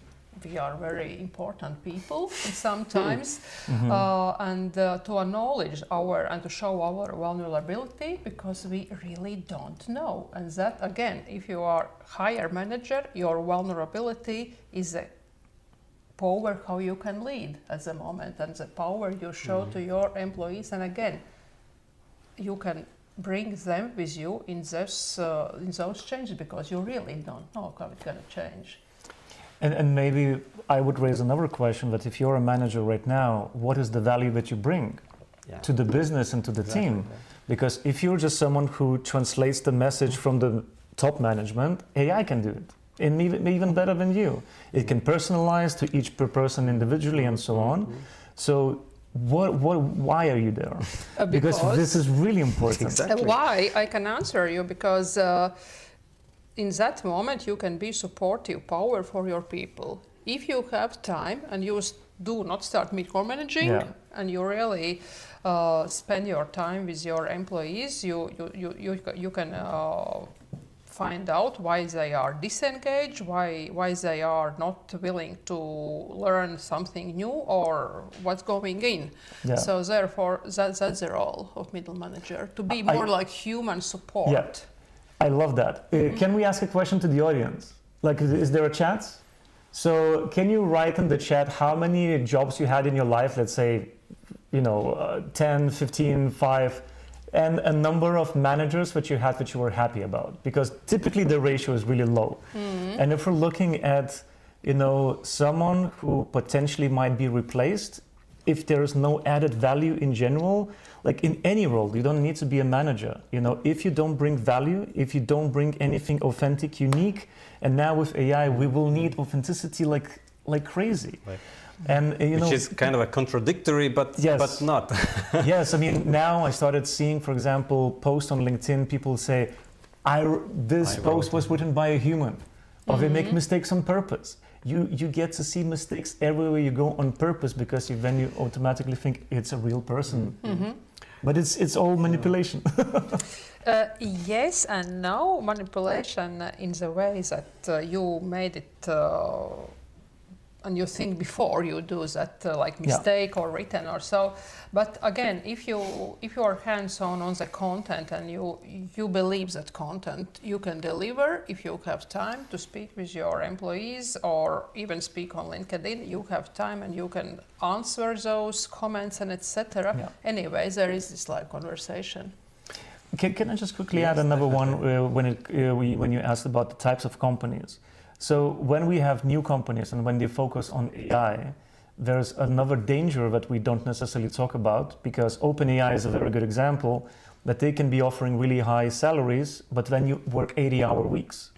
we are very important people sometimes, and to acknowledge and to show our vulnerability, because we really don't know. And that again, if you are higher manager, your vulnerability is a power how you can lead at the moment, and the power you show to your employees, and again you can bring them with you in those changes, because you really don't know how it's going to change. And maybe I would raise another question, that if you're a manager right now, what is the value that you bring to the business and to the team? Because if you're just someone who translates the message from the top management, AI can do it. And even better than you. It can personalize to each per person individually and so on. So why are you there? Because this is really important. Exactly. Why? I can answer you, because in that moment you can be supportive power for your people. If you have time and you do not start micromanaging, and you really spend your time with your employees, you can find out why they are disengaged, why they are not willing to learn something new, or what's going in. Yeah. So therefore, that's the role of middle manager, to be more like human support. Yeah. I love that. Can we ask a question to the audience? Like, is there a chat? So can you write in the chat how many jobs you had in your life, let's say, 10, 15, 5, and a number of managers that you had that you were happy about? Because typically the ratio is really low. Mm-hmm. And if we're looking at, someone who potentially might be replaced, if there is no added value in general, like in any role, you don't need to be a manager. If you don't bring value, if you don't bring anything authentic, unique, and now with AI, we will need authenticity like crazy. Right. And which is kind of a contradictory, but not. Yes, I mean, now I started seeing, for example, posts on LinkedIn, people say, this post was written by a human, or they make mistakes on purpose. You get to see mistakes everywhere you go on purpose, because then you automatically think it's a real person. Mm-hmm. But it's all manipulation. Yes and no. Manipulation in the way that you made it and you think before you do that like mistake or written or so. But again, if you are hands-on on the content and you believe that content you can deliver, if you have time to speak with your employees or even speak on LinkedIn, you have time and you can answer those comments and etc. Yeah. Anyway, there is this like conversation. Can I just quickly add another one when you asked about the types of companies? So when we have new companies and when they focus on AI, there's another danger that we don't necessarily talk about, because OpenAI is a very good example, that they can be offering really high salaries, but then you work 80-hour weeks.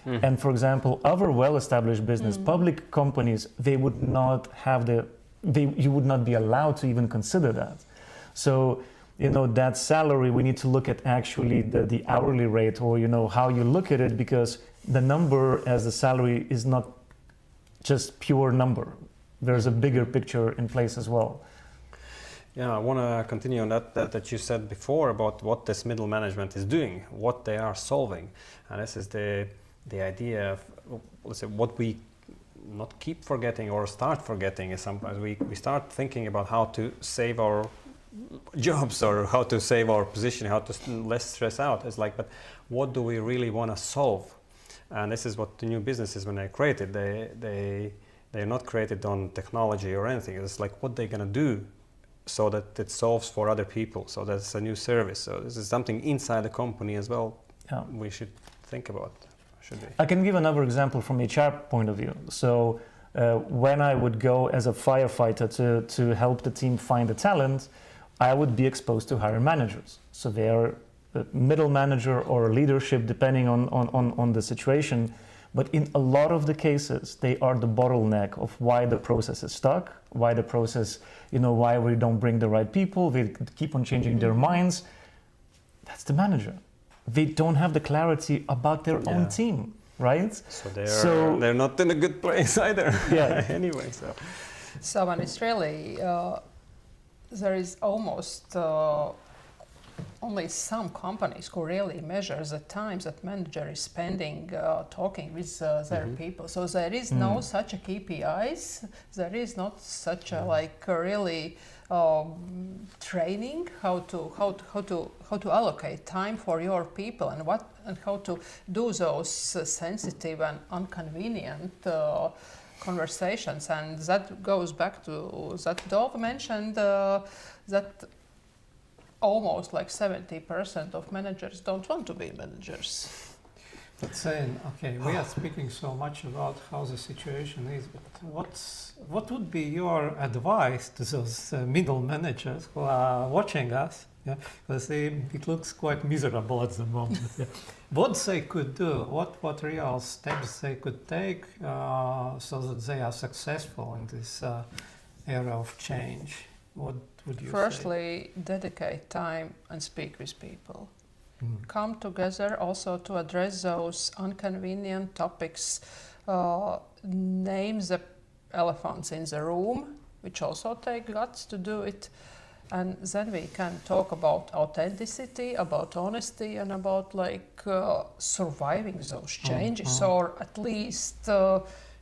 And for example, other well-established business, public companies, they would not have you would not be allowed to even consider that. So, that salary, we need to look at actually the hourly rate, or, how you look at it, because the number as the salary is not just pure number. There's a bigger picture in place as well. Yeah, I want to continue on that you said before about what this middle management is doing, what they are solving. And this is the idea of, let's say, what we not keep forgetting or start forgetting is sometimes we start thinking about how to save our jobs or how to save our position, how to less stress out. It's like, but what do we really want to solve? And this is what the new businesses, when they're created, they're not created on technology or anything. It's like what they're going to do so that it solves for other people. So that's a new service. So this is something inside the company as well. Yeah. We should think about. Should we? I can give another example from HR point of view. So when I would go as a firefighter to help the team find the talent, I would be exposed to hiring managers. So they are a middle manager or leadership, depending on the situation. But in a lot of the cases, they are the bottleneck of why the process is stuck, why the process, why we don't bring the right people, they keep on changing their minds. That's the manager. They don't have the clarity about their own team, right? So they're not in a good place either. Yeah. Anyway, So and it's really, there is almost only some companies who really measure the time that manager is spending talking with their people. So there is no such a KPIs. There is not such a really training how to allocate time for your people and how to do those sensitive and inconvenient conversations. And that goes back to that Dov mentioned that almost like 70% of managers don't want to be managers. But saying, okay, we are speaking so much about how the situation is, but what would be your advice to those middle managers who are watching us? Yeah, because it looks quite miserable at the moment. Yeah. What they could do, what real steps they could take so that they are successful in this era of change? What would you say? Firstly, dedicate time and speak with people. Come together also to address those inconvenient topics. Name the elephants in the room, which also take guts to do it. And then we can talk about authenticity, about honesty, and about surviving those changes, or at least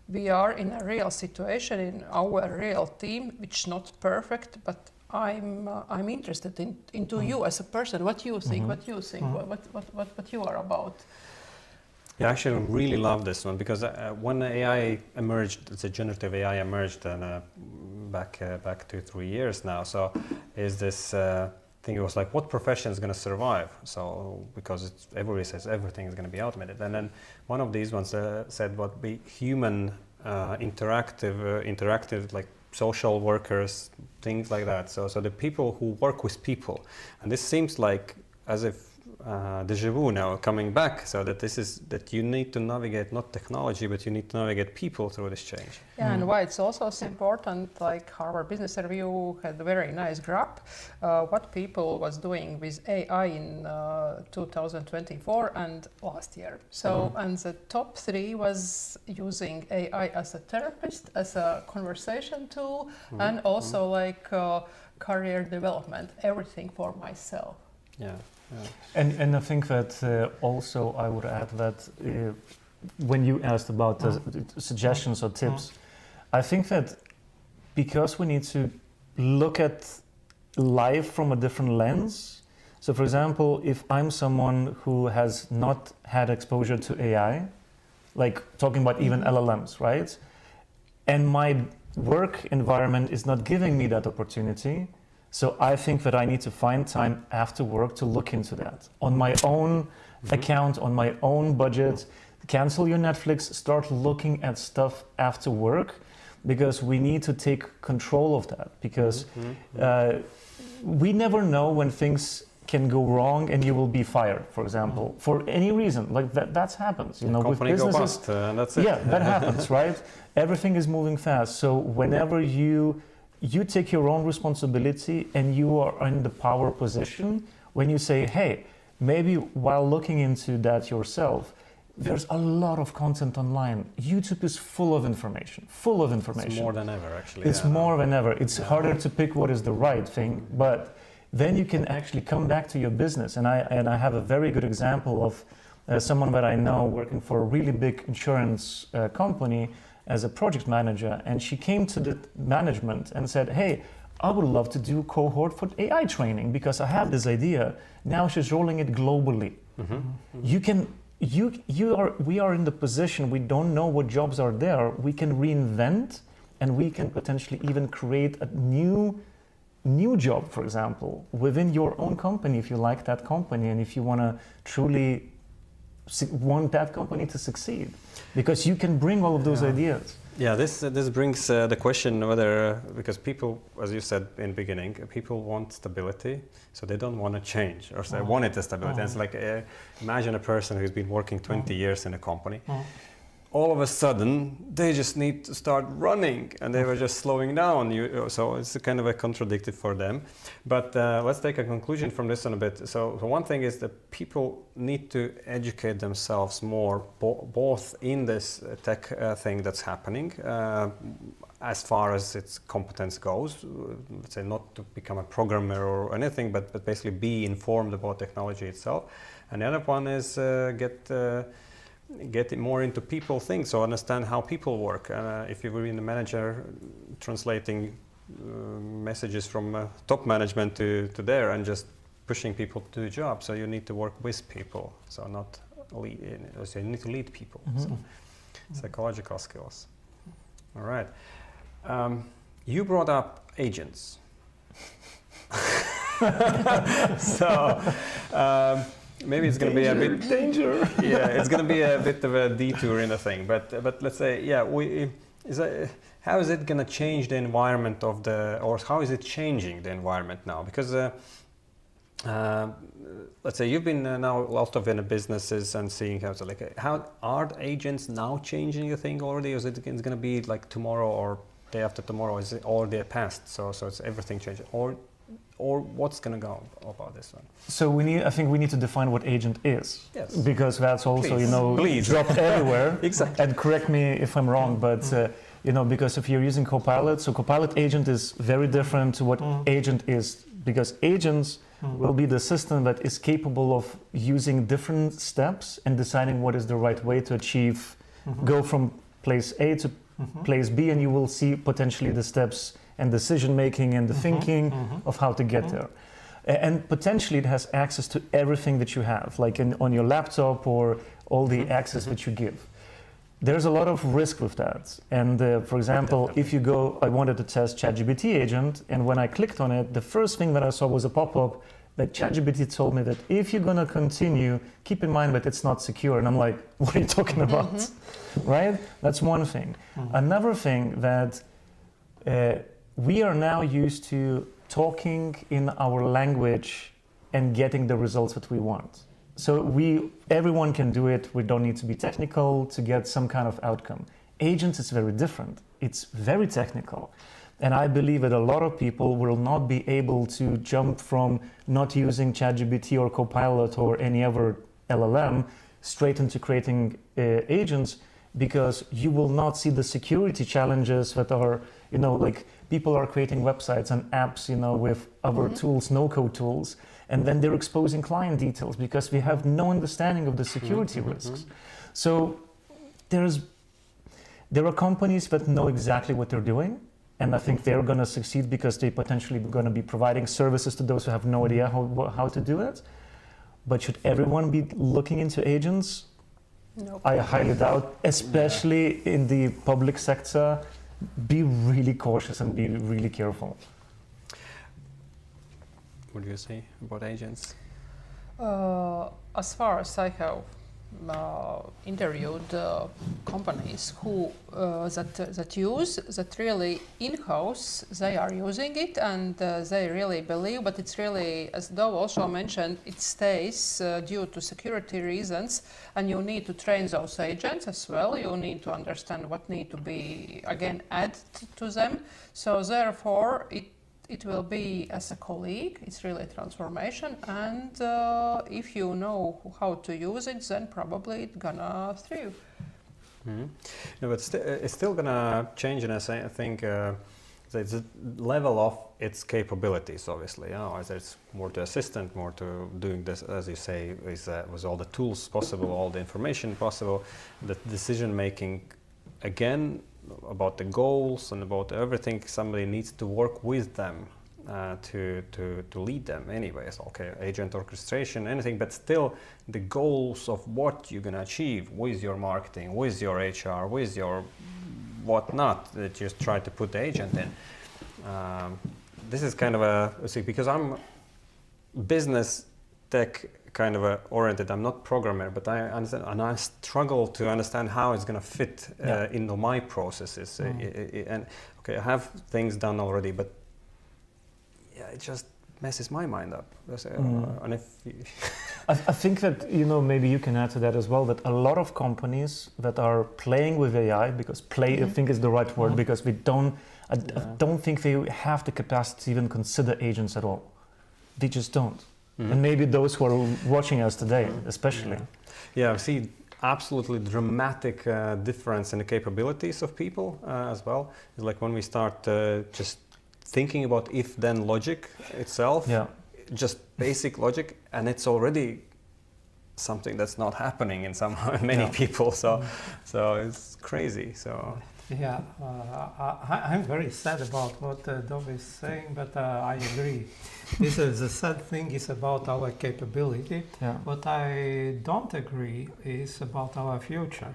we are in a real situation in our real team, which is not perfect, but I'm interested into you as a person. What you think? What you think? What you are about? Yeah, actually, I really love this one because when AI emerged, it's a generative AI emerged, and back 2-3 years now. So, is this thing? It was like, what profession is going to survive? So, because everybody says everything is going to be automated, and then one of these ones said, "What be human, interactive, like social workers, things like that." So the people who work with people, and this seems like as if deja vu now coming back. So that you need to navigate not technology, but you need to navigate people through this change. Yeah, and why it's also important, like Harvard Business Review had a very nice graph, what people was doing with AI in 2024 and last year. So, and the top 3 was using AI as a therapist, as a conversation tool, and also career development, everything for myself. Yeah. And I think that also I would add that when you asked about suggestions or tips, I think that because we need to look at life from a different lens. So for example, if I'm someone who has not had exposure to AI, like talking about even LLMs, right? And my work environment is not giving me that opportunity. So I think that I need to find time after work to look into that on my own account, on my own budget. Cancel your Netflix, start looking at stuff after work, because we need to take control of that, because we never know when things can go wrong and you will be fired, for example, for any reason. Like that's happens, you know, with Company go businesses. bust, and that's it. Yeah, that happens, right? Everything is moving fast. So whenever you take your own responsibility and you are in the power position, when you say, hey, maybe while looking into that yourself, there's a lot of content online. YouTube is full of information. It's more than ever, actually. It's more than ever. It's harder to pick what is the right thing, but then you can actually come back to your business. And I have a very good example of someone that I know working for a really big insurance company as a project manager. And she came to the management and said, hey, I would love to do cohort for AI training because I have this idea. Now she's rolling it globally. We are in the position, we don't know what jobs are there. We can reinvent, and we can potentially even create a new job, for example, within your own company, if you like that company and if you want to truly want that company to succeed, because you can bring all of those ideas. Yeah, this brings the question whether, because people, as you said in the beginning, people want stability, so they don't want to change, or they want it the stability. And it's like, imagine a person who's been working 20 years in a company. All of a sudden, they just need to start running, and they were just slowing down. So it's kind of a contradictory for them. But let's take a conclusion from this one a bit. So one thing is that people need to educate themselves more, both in this tech thing that's happening, as far as its competence goes. Let's say not to become a programmer or anything, but basically be informed about technology itself. And the other one is get more into people things, so understand how people work. If you were in the manager, translating messages from top management to there and just pushing people to the job, so you need to work with people, so not lead, so you need to lead people. So psychological skills. All right. You brought up agents. So maybe it's going to be a bit danger. Yeah, it's going to be a bit of a detour in the thing. But let's say, yeah, how is it going to change the environment of or how is it changing the environment now? Because let's say you've been now a lot of in the businesses and seeing how are the agents now changing the thing already? Or is it going to be like tomorrow or day after tomorrow? Is it already past? So it's everything changing. Or what's going to go about this one? So I think we need to define what agent is. Yes. Because that's also, Please. dropped everywhere. Exactly. And correct me if I'm wrong, but because if you're using Copilot, so Copilot agent is very different to what agent is, because agents will be the system that is capable of using different steps and deciding what is the right way to achieve, go from place A to place B, and you will see potentially the steps and decision making and the thinking of how to get there. And potentially it has access to everything that you have, like on your laptop or all the access that you give. There's a lot of risk with that. And for example, if you go, I wanted to test ChatGPT agent, and when I clicked on it, the first thing that I saw was a pop-up that ChatGPT told me that if you're gonna continue, keep in mind that it's not secure. And I'm like, what are you talking about? Right? That's one thing. Another thing that we are now used to talking in our language and getting the results that we want. So everyone can do it. We don't need to be technical to get some kind of outcome. Agents is very different. It's very technical. And I believe that a lot of people will not be able to jump from not using ChatGPT or Copilot or any other LLM straight into creating agents, because you will not see the security challenges that are, like people are creating websites and apps, with other tools, no-code tools, and then they're exposing client details because we have no understanding of the security risks. So there are companies that know exactly what they're doing, and I think they're going to succeed because they potentially going to be providing services to those who have no idea how to do it. But should everyone be looking into agents? Nope. I highly doubt, especially in the public sector. Be really cautious and be really careful. What do you say about agents? As far as I have interviewed companies who that use that really in-house, they are using it and they really believe, but it's really, as Dov also mentioned, it stays due to security reasons, and you need to train those agents as well. You need to understand what need to be again added to them. So therefore it will be as a colleague, it's really a transformation, and if you know how to use it, then probably it's gonna thrive. Mm-hmm. No, but it's still gonna change, and I think the level of its capabilities, obviously. There's more to assistant, more to doing this, as you say, with all the tools possible, all the information possible, the decision making, again, about the goals and about everything. Somebody needs to work with them to lead them anyways. Okay, agent orchestration, anything, but still the goals of what you're going to achieve with your marketing, with your HR, with your whatnot, that you try to put the agent in. This is kind of because I'm business tech kind of oriented. I'm not programmer, but I understand, and I struggle to understand how it's going to fit into my processes. And okay, I have things done already, but it just messes my mind up. And if I think that maybe you can add to that as well. That a lot of companies that are playing with AI, because play I think is the right word, because I don't think they have the capacity to even consider agents at all. They just don't. And maybe those who are watching us today, especially. Yeah, I see absolutely dramatic difference in the capabilities of people as well. It's like when we start just thinking about if-then logic itself, just basic logic, and it's already something that's not happening in many people. So it's crazy. So. Yeah, I'm very sad about what Dov is saying, but I agree. This is the sad thing is about our capability. What I don't agree is about our future,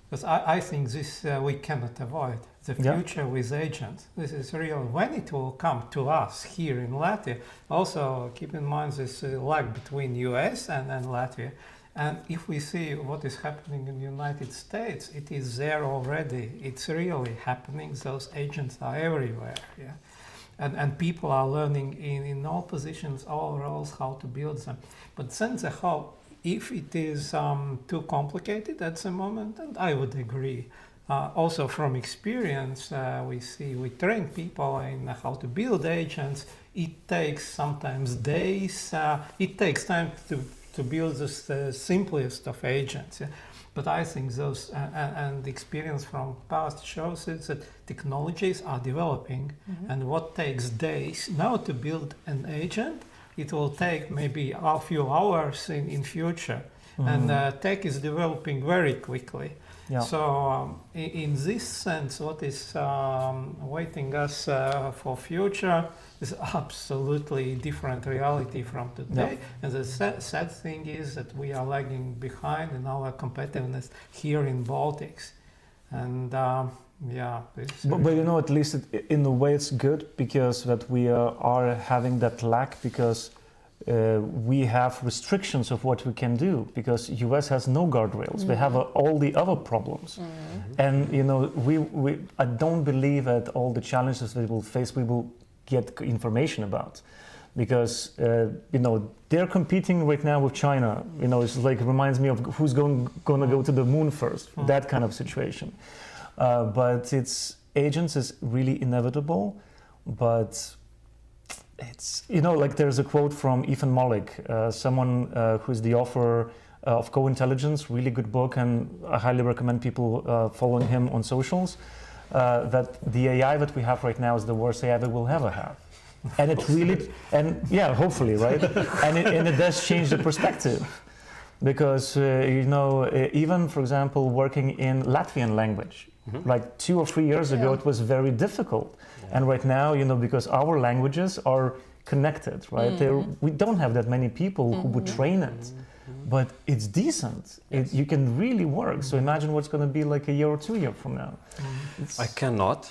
because I think this we cannot avoid. The future with agents, this is real. When it will come to us here in Latvia, also keep in mind this lag between US and Latvia. And if we see what is happening in the United States, it is there already. It's really happening. Those agents are everywhere. Yeah? And people are learning in all positions, all roles, how to build them. But then the whole, if it is too complicated at the moment, and I would agree. Also from experience, we train people in how to build agents. It takes sometimes days. It takes time to build the simplest of agents. Yeah? But I think those, and the experience from past shows is that technologies are developing, and what takes days now to build an agent, it will take maybe a few hours in future. And tech is developing very quickly. So in this sense, what is awaiting us for future is absolutely different reality from today. And the sad thing is that we are lagging behind in our competitiveness here in Baltics. And but at least in a way it's good, because that we are having that lag, because we have restrictions of what we can do, because US has no guardrails. They have all the other problems. And I don't believe that all the challenges they will face we will get information about, because they're competing right now with China. It's like, it reminds me of who's going to go to the moon first, that kind of situation. But agents is really inevitable, but it's, like there's a quote from Ethan Mollick, someone who's the author of Co-Intelligence, really good book, and I highly recommend people following him on socials, that the AI that we have right now is the worst AI that we'll ever have. And it really, hopefully, right? and it does change the perspective. Because, even, for example, working in Latvian language, Like 2 or 3 years ago, Yeah. it was very difficult. And right now, because our languages are connected, right? We don't have that many people who would train it. But it's decent. You can really work. So imagine what's going to be like a year or 2 years from now. I cannot.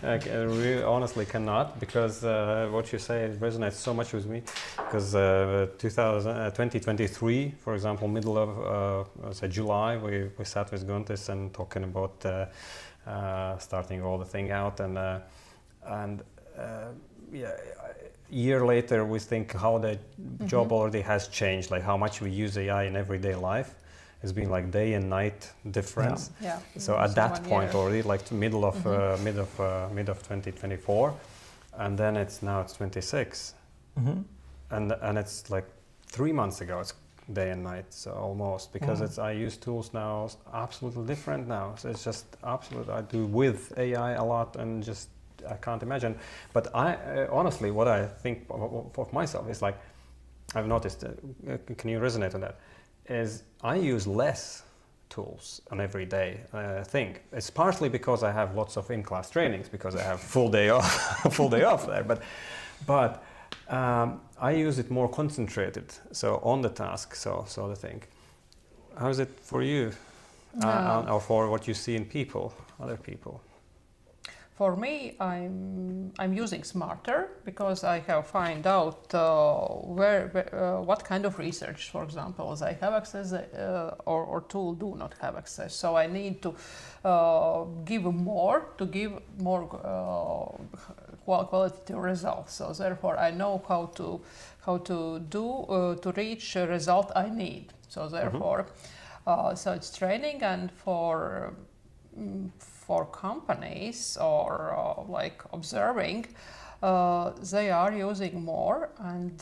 I really honestly cannot, because what you say resonates so much with me. Because 2023, for example, middle of say July, we sat with Guntis and talking about starting all the thing out, and year later we think how the job already has changed, like how much we use AI in everyday life. It's been like day and night difference. Yeah. So at that point year. already, like middle of mid of 2024, and then it's 26, and it's like 3 months ago. It's day and night, so almost, because I use tools now absolutely different now. So it's just absolute. I do with AI a lot, and just I can't imagine. But I honestly, what I think for myself is like, I've noticed. Can you resonate on that? Is I use less tools on everyday thing. It's partly because I have lots of in-class trainings, because I have full day off there. But I use it more concentrated, so on the task. So the thing. How is it for you, or for what you see in people, other people? For me, I'm using smarter, because I have find out what kind of research, for example, I have access or tool do not have access. So I need to give more quality results. So therefore, I know how to do to reach a result I need. So therefore, so it's training, and for companies or like observing, they are using more, and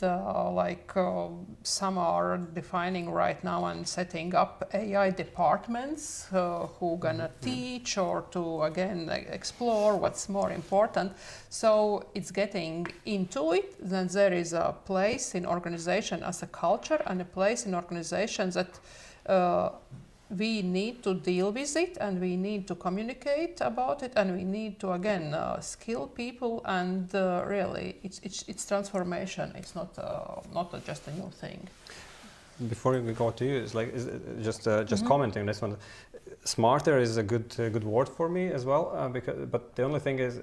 some are defining right now and setting up AI departments who gonna teach or to again explore what's more important. So it's getting into it. Then there is a place in organization as a culture, and a place in organizations that we need to deal with it, and we need to communicate about it, and we need to again skill people, and really it's transformation. It's not just a new thing. Before we go to you, it's like just commenting this one. Smarter is a good word for me as well, but the only thing is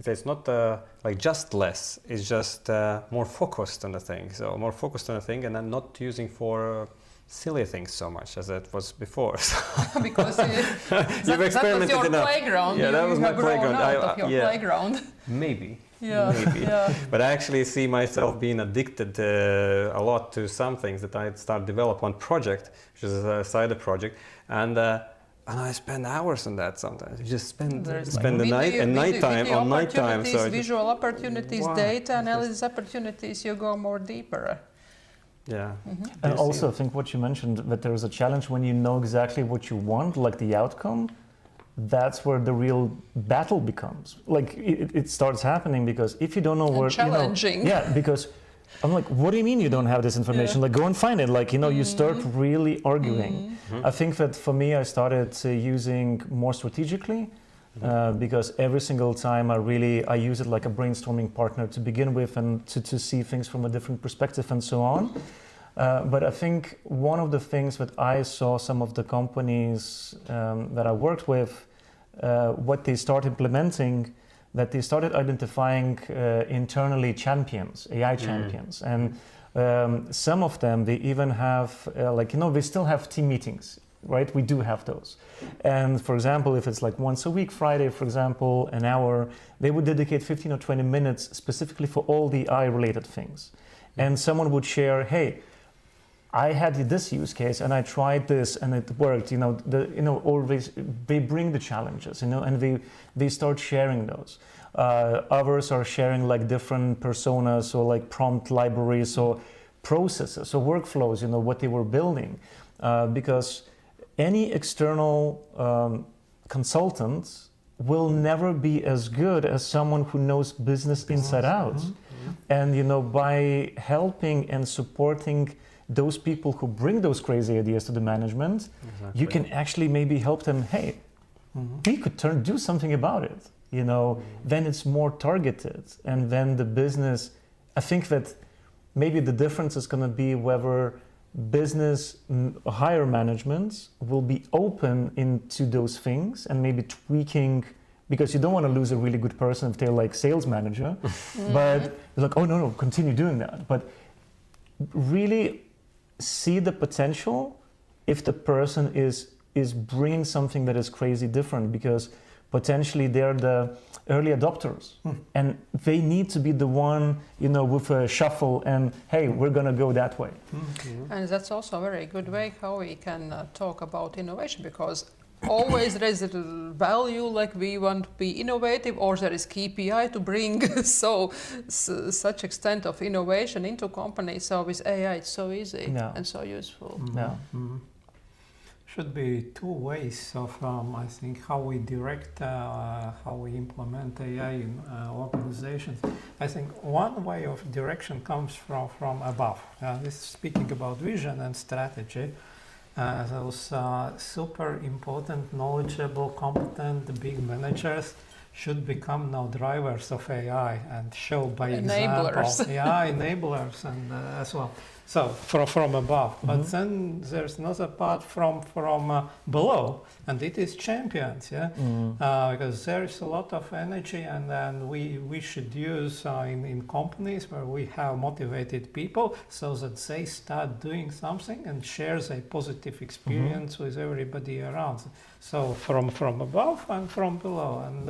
it's not like just less. It's just more focused on the thing. So more focused on the thing, and then not using for silly things so much as it was before. Because you've experimented that was your enough. Playground. Yeah, that was my playground. Out of your playground. Maybe. Yeah. Maybe. Yeah. But I actually see myself being addicted a lot to some things that I start develop one project, which is a side project, and I spend hours on that sometimes. You just spend the night and nighttime on nighttime. So visual opportunities, wow. Data analysis opportunities. You go more deeper. Yeah. And also, I think what you mentioned, that there is a challenge when you know exactly what you want, like the outcome. That's where the real battle becomes. Like it starts happening, because if you don't know where, challenging. Because I'm like, what do you mean you don't have this information? Like, go and find it. Like, you start really arguing. I think that for me, I started using more strategically. Because every single time I use it like a brainstorming partner to begin with, and to see things from a different perspective and so on. But I think one of the things that I saw some of the companies that I worked with, what they start implementing, that they started identifying internally champions, AI champions. And some of them, they even have, they still have team meetings. Right, we do have those. And for example, if it's like once a week, Friday, for example, an hour, they would dedicate 15 or 20 minutes specifically for all the AI related things. And someone would share, hey, I had this use case and I tried this and it worked. Always they bring the challenges, and they start sharing those. Others are sharing like different personas, or like prompt libraries, or processes, or workflows. What they were building, because any external consultant will never be as good as someone who knows business inside out. And by helping and supporting those people who bring those crazy ideas to the management, you can actually maybe help them, hey, we could do something about it. You know, then it's more targeted, and then the business, I think that maybe the difference is going to be whether business higher management will be open into those things and maybe tweaking, because you don't want to lose a really good person if they're like sales manager, but you're like, oh no, continue doing that. But really see the potential if the person is bringing something that is crazy different, because potentially they're the early adopters and they need to be the one, you know, with a shuffle and hey, we're going to go that way. And that's also a very good way how we can talk about innovation, because always there is a value, like we want to be innovative, or there is KPI to bring such extent of innovation into companies. So with AI it's so easy and so useful. Should be two ways of, I think, how we direct, how we implement AI in organizations. I think one way of direction comes from above. This is speaking about vision and strategy. Those super important, knowledgeable, competent, big managers should become now drivers of AI and show by example. Enablers and as well. So from above, but then there's another part from below, and it is champions, because there is a lot of energy, and then we should use in companies where we have motivated people, so that they start doing something and share a positive experience with everybody around. So from above and from below, and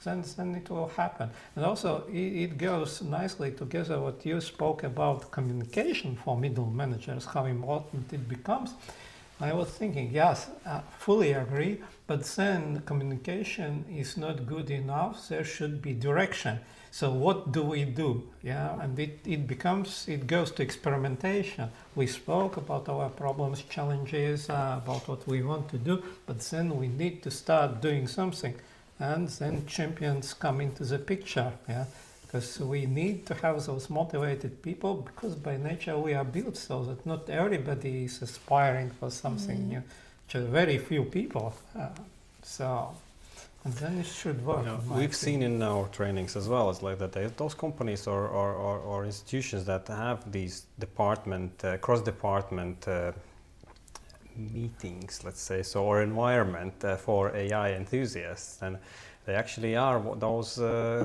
then it will happen. And also it goes nicely together what you spoke about communication for middle managers, how important it becomes. I was thinking, yes, fully agree, but then communication is not good enough. There should be direction. So what do we do? And it goes to experimentation. We spoke about our problems, challenges, about what we want to do, but then we need to start doing something. And then champions come into the picture, because we need to have those motivated people, because by nature we are built so that not everybody is aspiring for something new, just very few people. And then it should work. We've seen in our trainings as well, it's like that those companies or institutions that have these cross-department meetings, let's say, or environment for AI enthusiasts, and they actually are those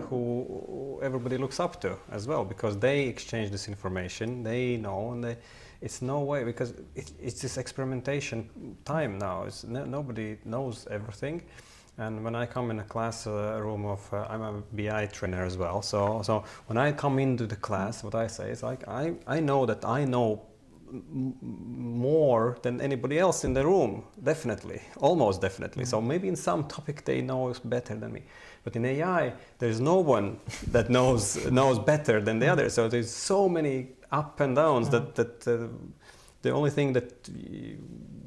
who everybody looks up to as well, because they exchange this information, they know, and it's no way, because it's this experimentation time now. Nobody knows everything. And when I come in a classroom of, I'm a BI trainer as well, so when I come into the class, what I say is like, I know that I know more than anybody else in the room, definitely, almost definitely. So maybe in some topic they know better than me, but in AI there's no one that knows better than the other. So there's so many up and downs that the only thing that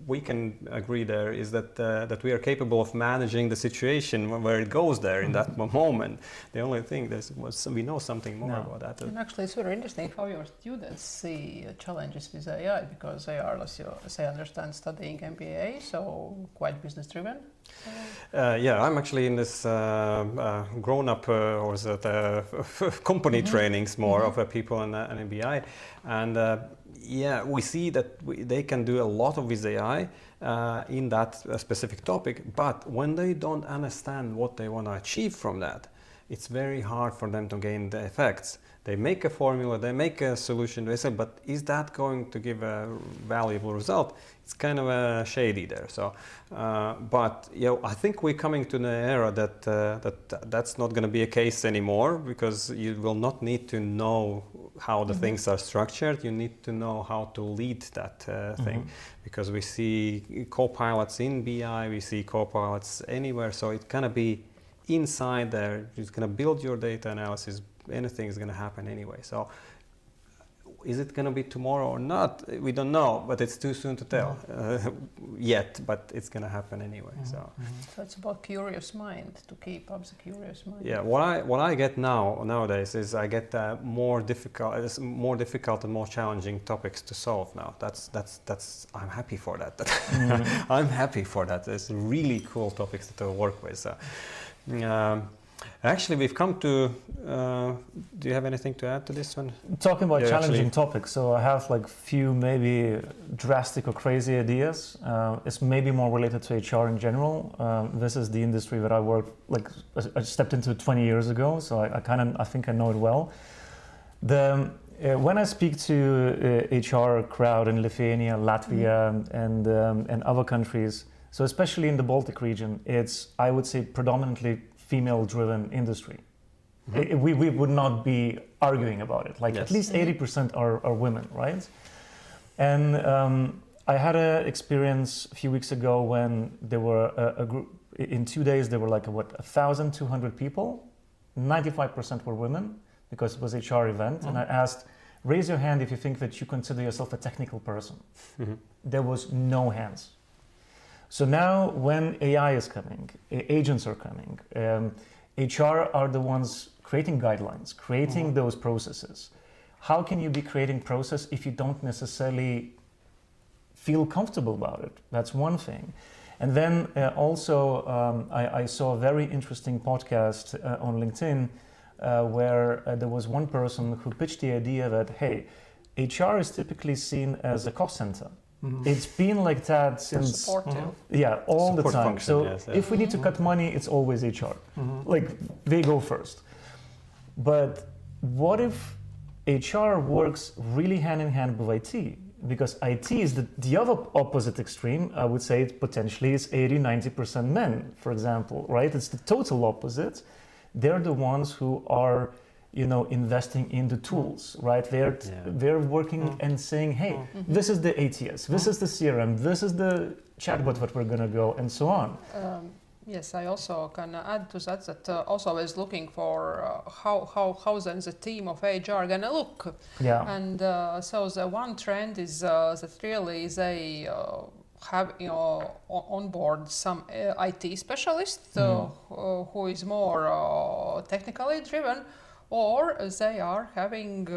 we can agree there is that we are capable of managing the situation where it goes there in that moment. The only thing we know something more about that. And actually, it's very interesting how your students see challenges with AI, because they are, as I understand, studying MBA, so quite business driven. I'm actually in this grown-up or company trainings more of people in MBI, and we see that they can do a lot of with AI in that specific topic, but when they don't understand what they want to achieve from that, it's very hard for them to gain the effects. They make a formula, they make a solution, they say, but is that going to give a valuable result? It's kind of shady there. So, but I think we're coming to an era that's not going to be a case anymore, because you will not need to know how the things are structured. You need to know how to lead that thing, because we see co-pilots in BI, we see co-pilots anywhere. So it's going to be inside there. It's going to build your data analysis. Anything is going to happen anyway. So is it going to be tomorrow or not? We don't know, but it's too soon to tell yet, but it's going to happen anyway. So it's about curious mind, to keep up the curious mind. yeah, what I get nowadays is I get more difficult and more challenging topics to solve now. That's I'm happy for that. I'm happy for that. It's really cool topics to work with. So, actually, we've come to. Do you have anything to add to this one? Talking about Yeah, challenging actually. topics, so I have like few maybe drastic or crazy ideas. It's maybe more related to HR in general. This is the industry that I worked, like I stepped into 20 years ago, so I think I know it well. When I speak to HR crowd in Lithuania, Latvia, and other countries, so especially in the Baltic region, it's, I would say, predominantly female-driven industry. We would not be arguing about it. Like Yes. at least 80% are women, right? And I had an experience a few weeks ago when there were a group, in 2 days there were like 1,200 people, 95% were women, because it was an HR event, and I asked, raise your hand if you think that you consider yourself a technical person. There was no hands. So now when AI is coming, agents are coming, HR are the ones creating guidelines, creating those processes. How can you be creating process if you don't necessarily feel comfortable about it? That's one thing. And then also I saw a very interesting podcast on LinkedIn where there was one person who pitched the idea that, hey, HR is typically seen as a cost center. It's been like that since Supportive. all Support the time. function, So yes, yeah. if we need to cut money, it's always HR. Like they go first. But what if HR works really hand in hand with IT? Because IT is the other opposite extreme. I would say it potentially is 80-90% men, for example, right? It's the total opposite. They're the ones who are, investing in the tools, right? They're working and saying, hey, this is the ATS, this is the CRM, this is the chatbot that we're gonna go, and so on. Yes, I also can add to that also I was looking for how then the team of HR gonna look. Yeah. And so the one trend is that really they have on board some IT specialist who is more technically driven, or they are having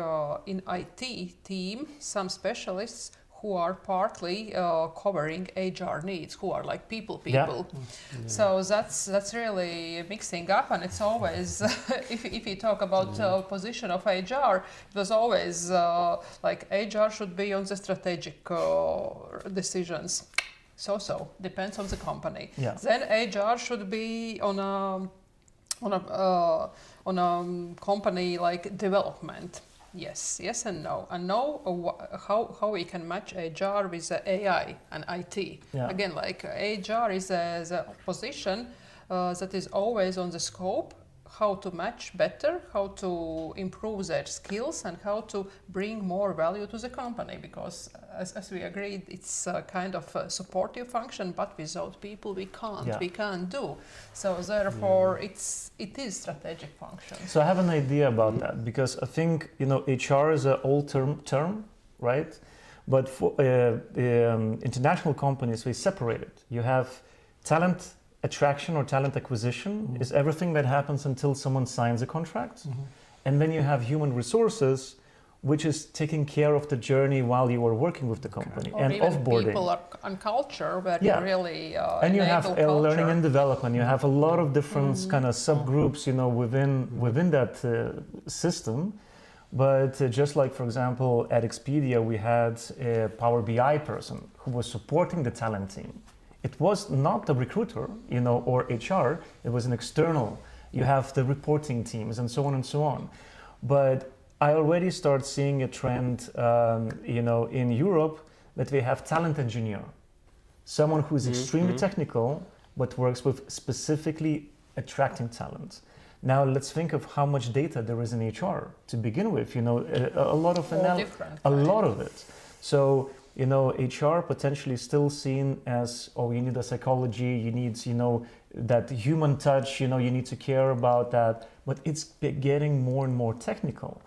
in IT team some specialists who are partly covering HR needs, who are like people. Yeah. So that's really mixing up, and it's always if you talk about position of HR, it was always like HR should be on the strategic decisions. So depends on the company. Yeah. Then HR should be on a company like development. Yes and no. And know how we can match HR with AI and IT. Yeah. Again, like HR is a position that is always on the scope, how to match better, how to improve their skills, and how to bring more value to the company. Because as we agreed, it's a kind of a supportive function, but without people we can't do. So therefore, it is strategic function. So I have an idea about that, because I think HR is an old term, right? But for international companies, we separate it. You have talent attraction or talent acquisition is everything that happens until someone signs a contract, and then you have human resources, which is taking care of the journey while you are working with the company Or and even offboarding. people and culture, where Yeah. you really And you have enable culture. learning and development. You have a lot of different kind of subgroups, within that system. But just like, for example, at Expedia, we had a Power BI person who was supporting the talent team. It was not the recruiter, or HR. It was an external. You have the reporting teams and so on and so on. But I already start seeing a trend, in Europe, that we have talent engineer, someone who is extremely technical but works with specifically attracting talent. Now let's think of how much data there is in HR to begin with. A lot of All analysis, different a kind. lot of it. So HR potentially still seen as, oh, you need a psychology, you need, that human touch, you need to care about that, but it's getting more and more technical.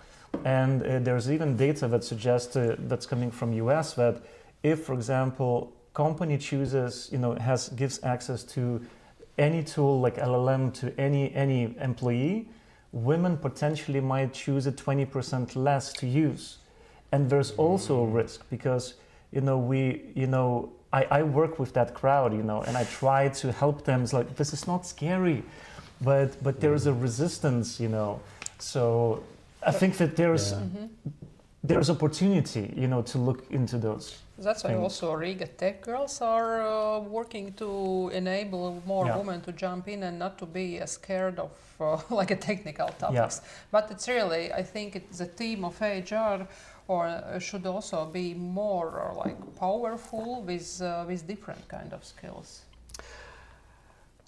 And there's even data that suggests, that's coming from US, that if, for example, company chooses, gives access to any tool like LLM to any employee, women potentially might choose it 20% less to use. And there's also a risk because, I work with that crowd, and I try to help them. It's like, this is not scary, but there's a resistance, So I think that there's opportunity, to look into those. That's why also Riga Tech Girls are working to enable more women to jump in and not to be scared of like a technical topics. Yeah. But it's really, I think it's a team of HR should also be more like powerful with different kind of skills.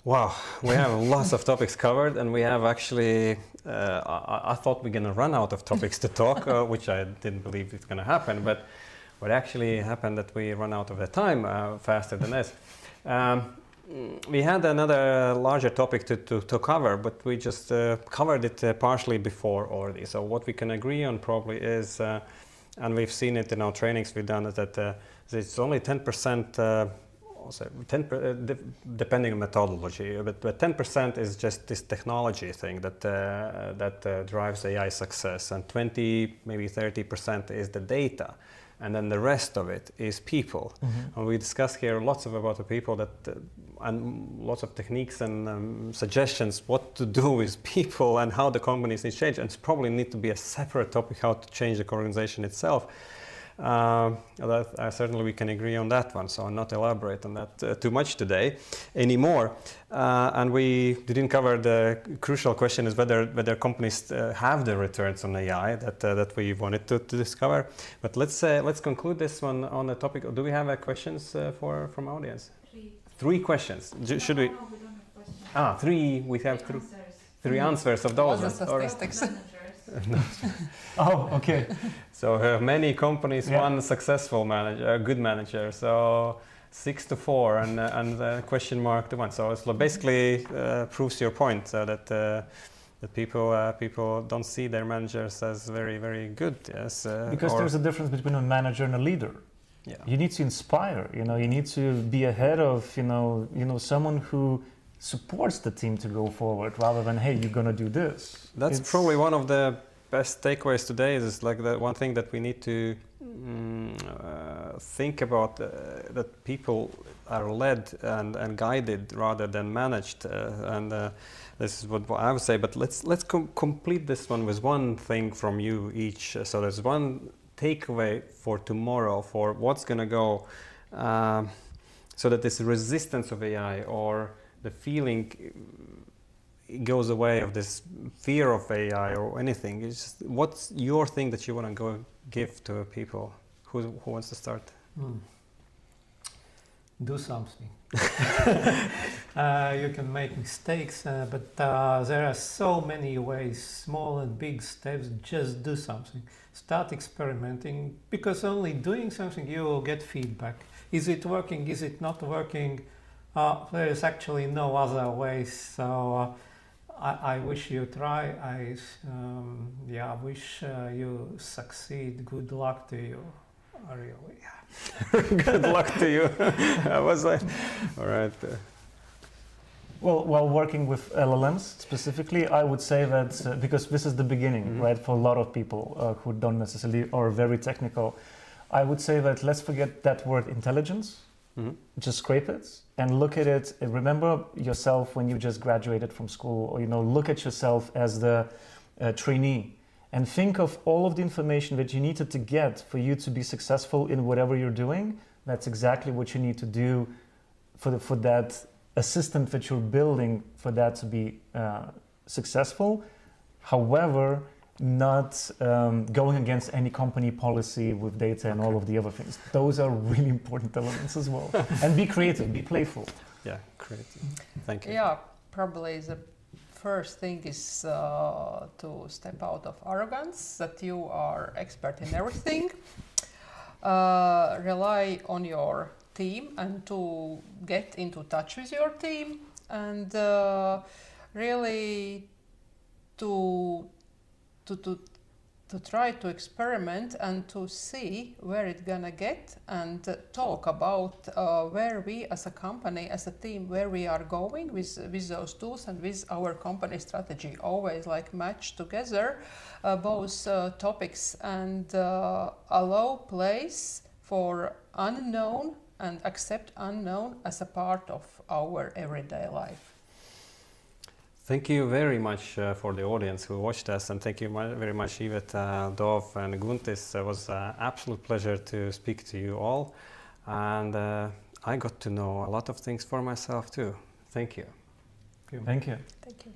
Wow, we have lots of topics covered, and we have actually, I thought we're going to run out of topics to talk, which I didn't believe it's going to happen, but what actually happened that we run out of the time faster than this. We had another larger topic to cover, but we just covered it partially before already. So what we can agree on probably is, and we've seen it in our trainings we've done, is that it's only 10%, depending on methodology, but 10% is just this technology thing that drives AI success, and 20, maybe 30% is the data. And then the rest of it is people. Mm-hmm. And we discussed here lots about the people and lots of techniques and suggestions what to do with people and how the companies need to change. And it's probably need to be a separate topic how to change the organization itself. Certainly we can agree on that one, so I'll not elaborate on that too much today anymore. And we didn't cover the crucial question is whether companies have the returns on AI that we wanted to discover. But let's conclude this one on the topic. Do we have questions from audience? Three questions. Should we? No, we don't have questions. Three. We have three answers of those. Statistics. Oh, okay. So many companies, one successful manager, a good manager. So 6-4, and the question mark the one. So it's basically proves your point that people don't see their managers as very, very good. Yes, because there's a difference between a manager and a leader. Yeah. You need to inspire. You need to be ahead of someone who supports the team to go forward rather than, hey, you're gonna do this. That's probably one of the best takeaways today is like the one thing that we need to think about, that people are led and guided rather than managed, and this is what I would say. But let's complete this one with one thing from you each. So there's one takeaway for tomorrow for what's gonna go, so that this resistance of AI or the feeling goes away of this fear of AI or anything. It's just, what's your thing that you want to go give to people? Who wants to start? Do something. You can make mistakes, but there are so many ways, small and big steps. Just do something. Start experimenting, because only doing something you will get feedback. Is it working? Is it not working? There is actually no other way. So I wish you try. I wish you succeed. Good luck to you. Really. Good luck to you. All right. Well, while working with LLMs specifically, I would say that because this is the beginning, right, for a lot of people who don't necessarily or are very technical, I would say that let's forget that word intelligence. Just scrape it and look at it. Remember yourself when you just graduated from school, or look at yourself as the trainee and think of all of the information that you needed to get for you to be successful in whatever you're doing. That's exactly what you need to do for that assistant that you're building for that to be successful. However, not going against any company policy with data and all of the other things. Those are really important elements as well. And be creative, be playful. Yeah, creative. Thank you. Yeah, probably the first thing is to step out of arrogance, that you are expert in everything. rely on your team and to get into touch with your team and really to try to experiment and to see where it's gonna get and talk about where we as a company, as a team, where we are going with those tools and with our company strategy. Always like match together both topics and allow place for unknown and accept unknown as a part of our everyday life. Thank you very much for the audience who watched us, and thank you very much, Iveta, Dov, and Guntis. It was an absolute pleasure to speak to you all, and I got to know a lot of things for myself too. Thank you. Thank you. Thank you.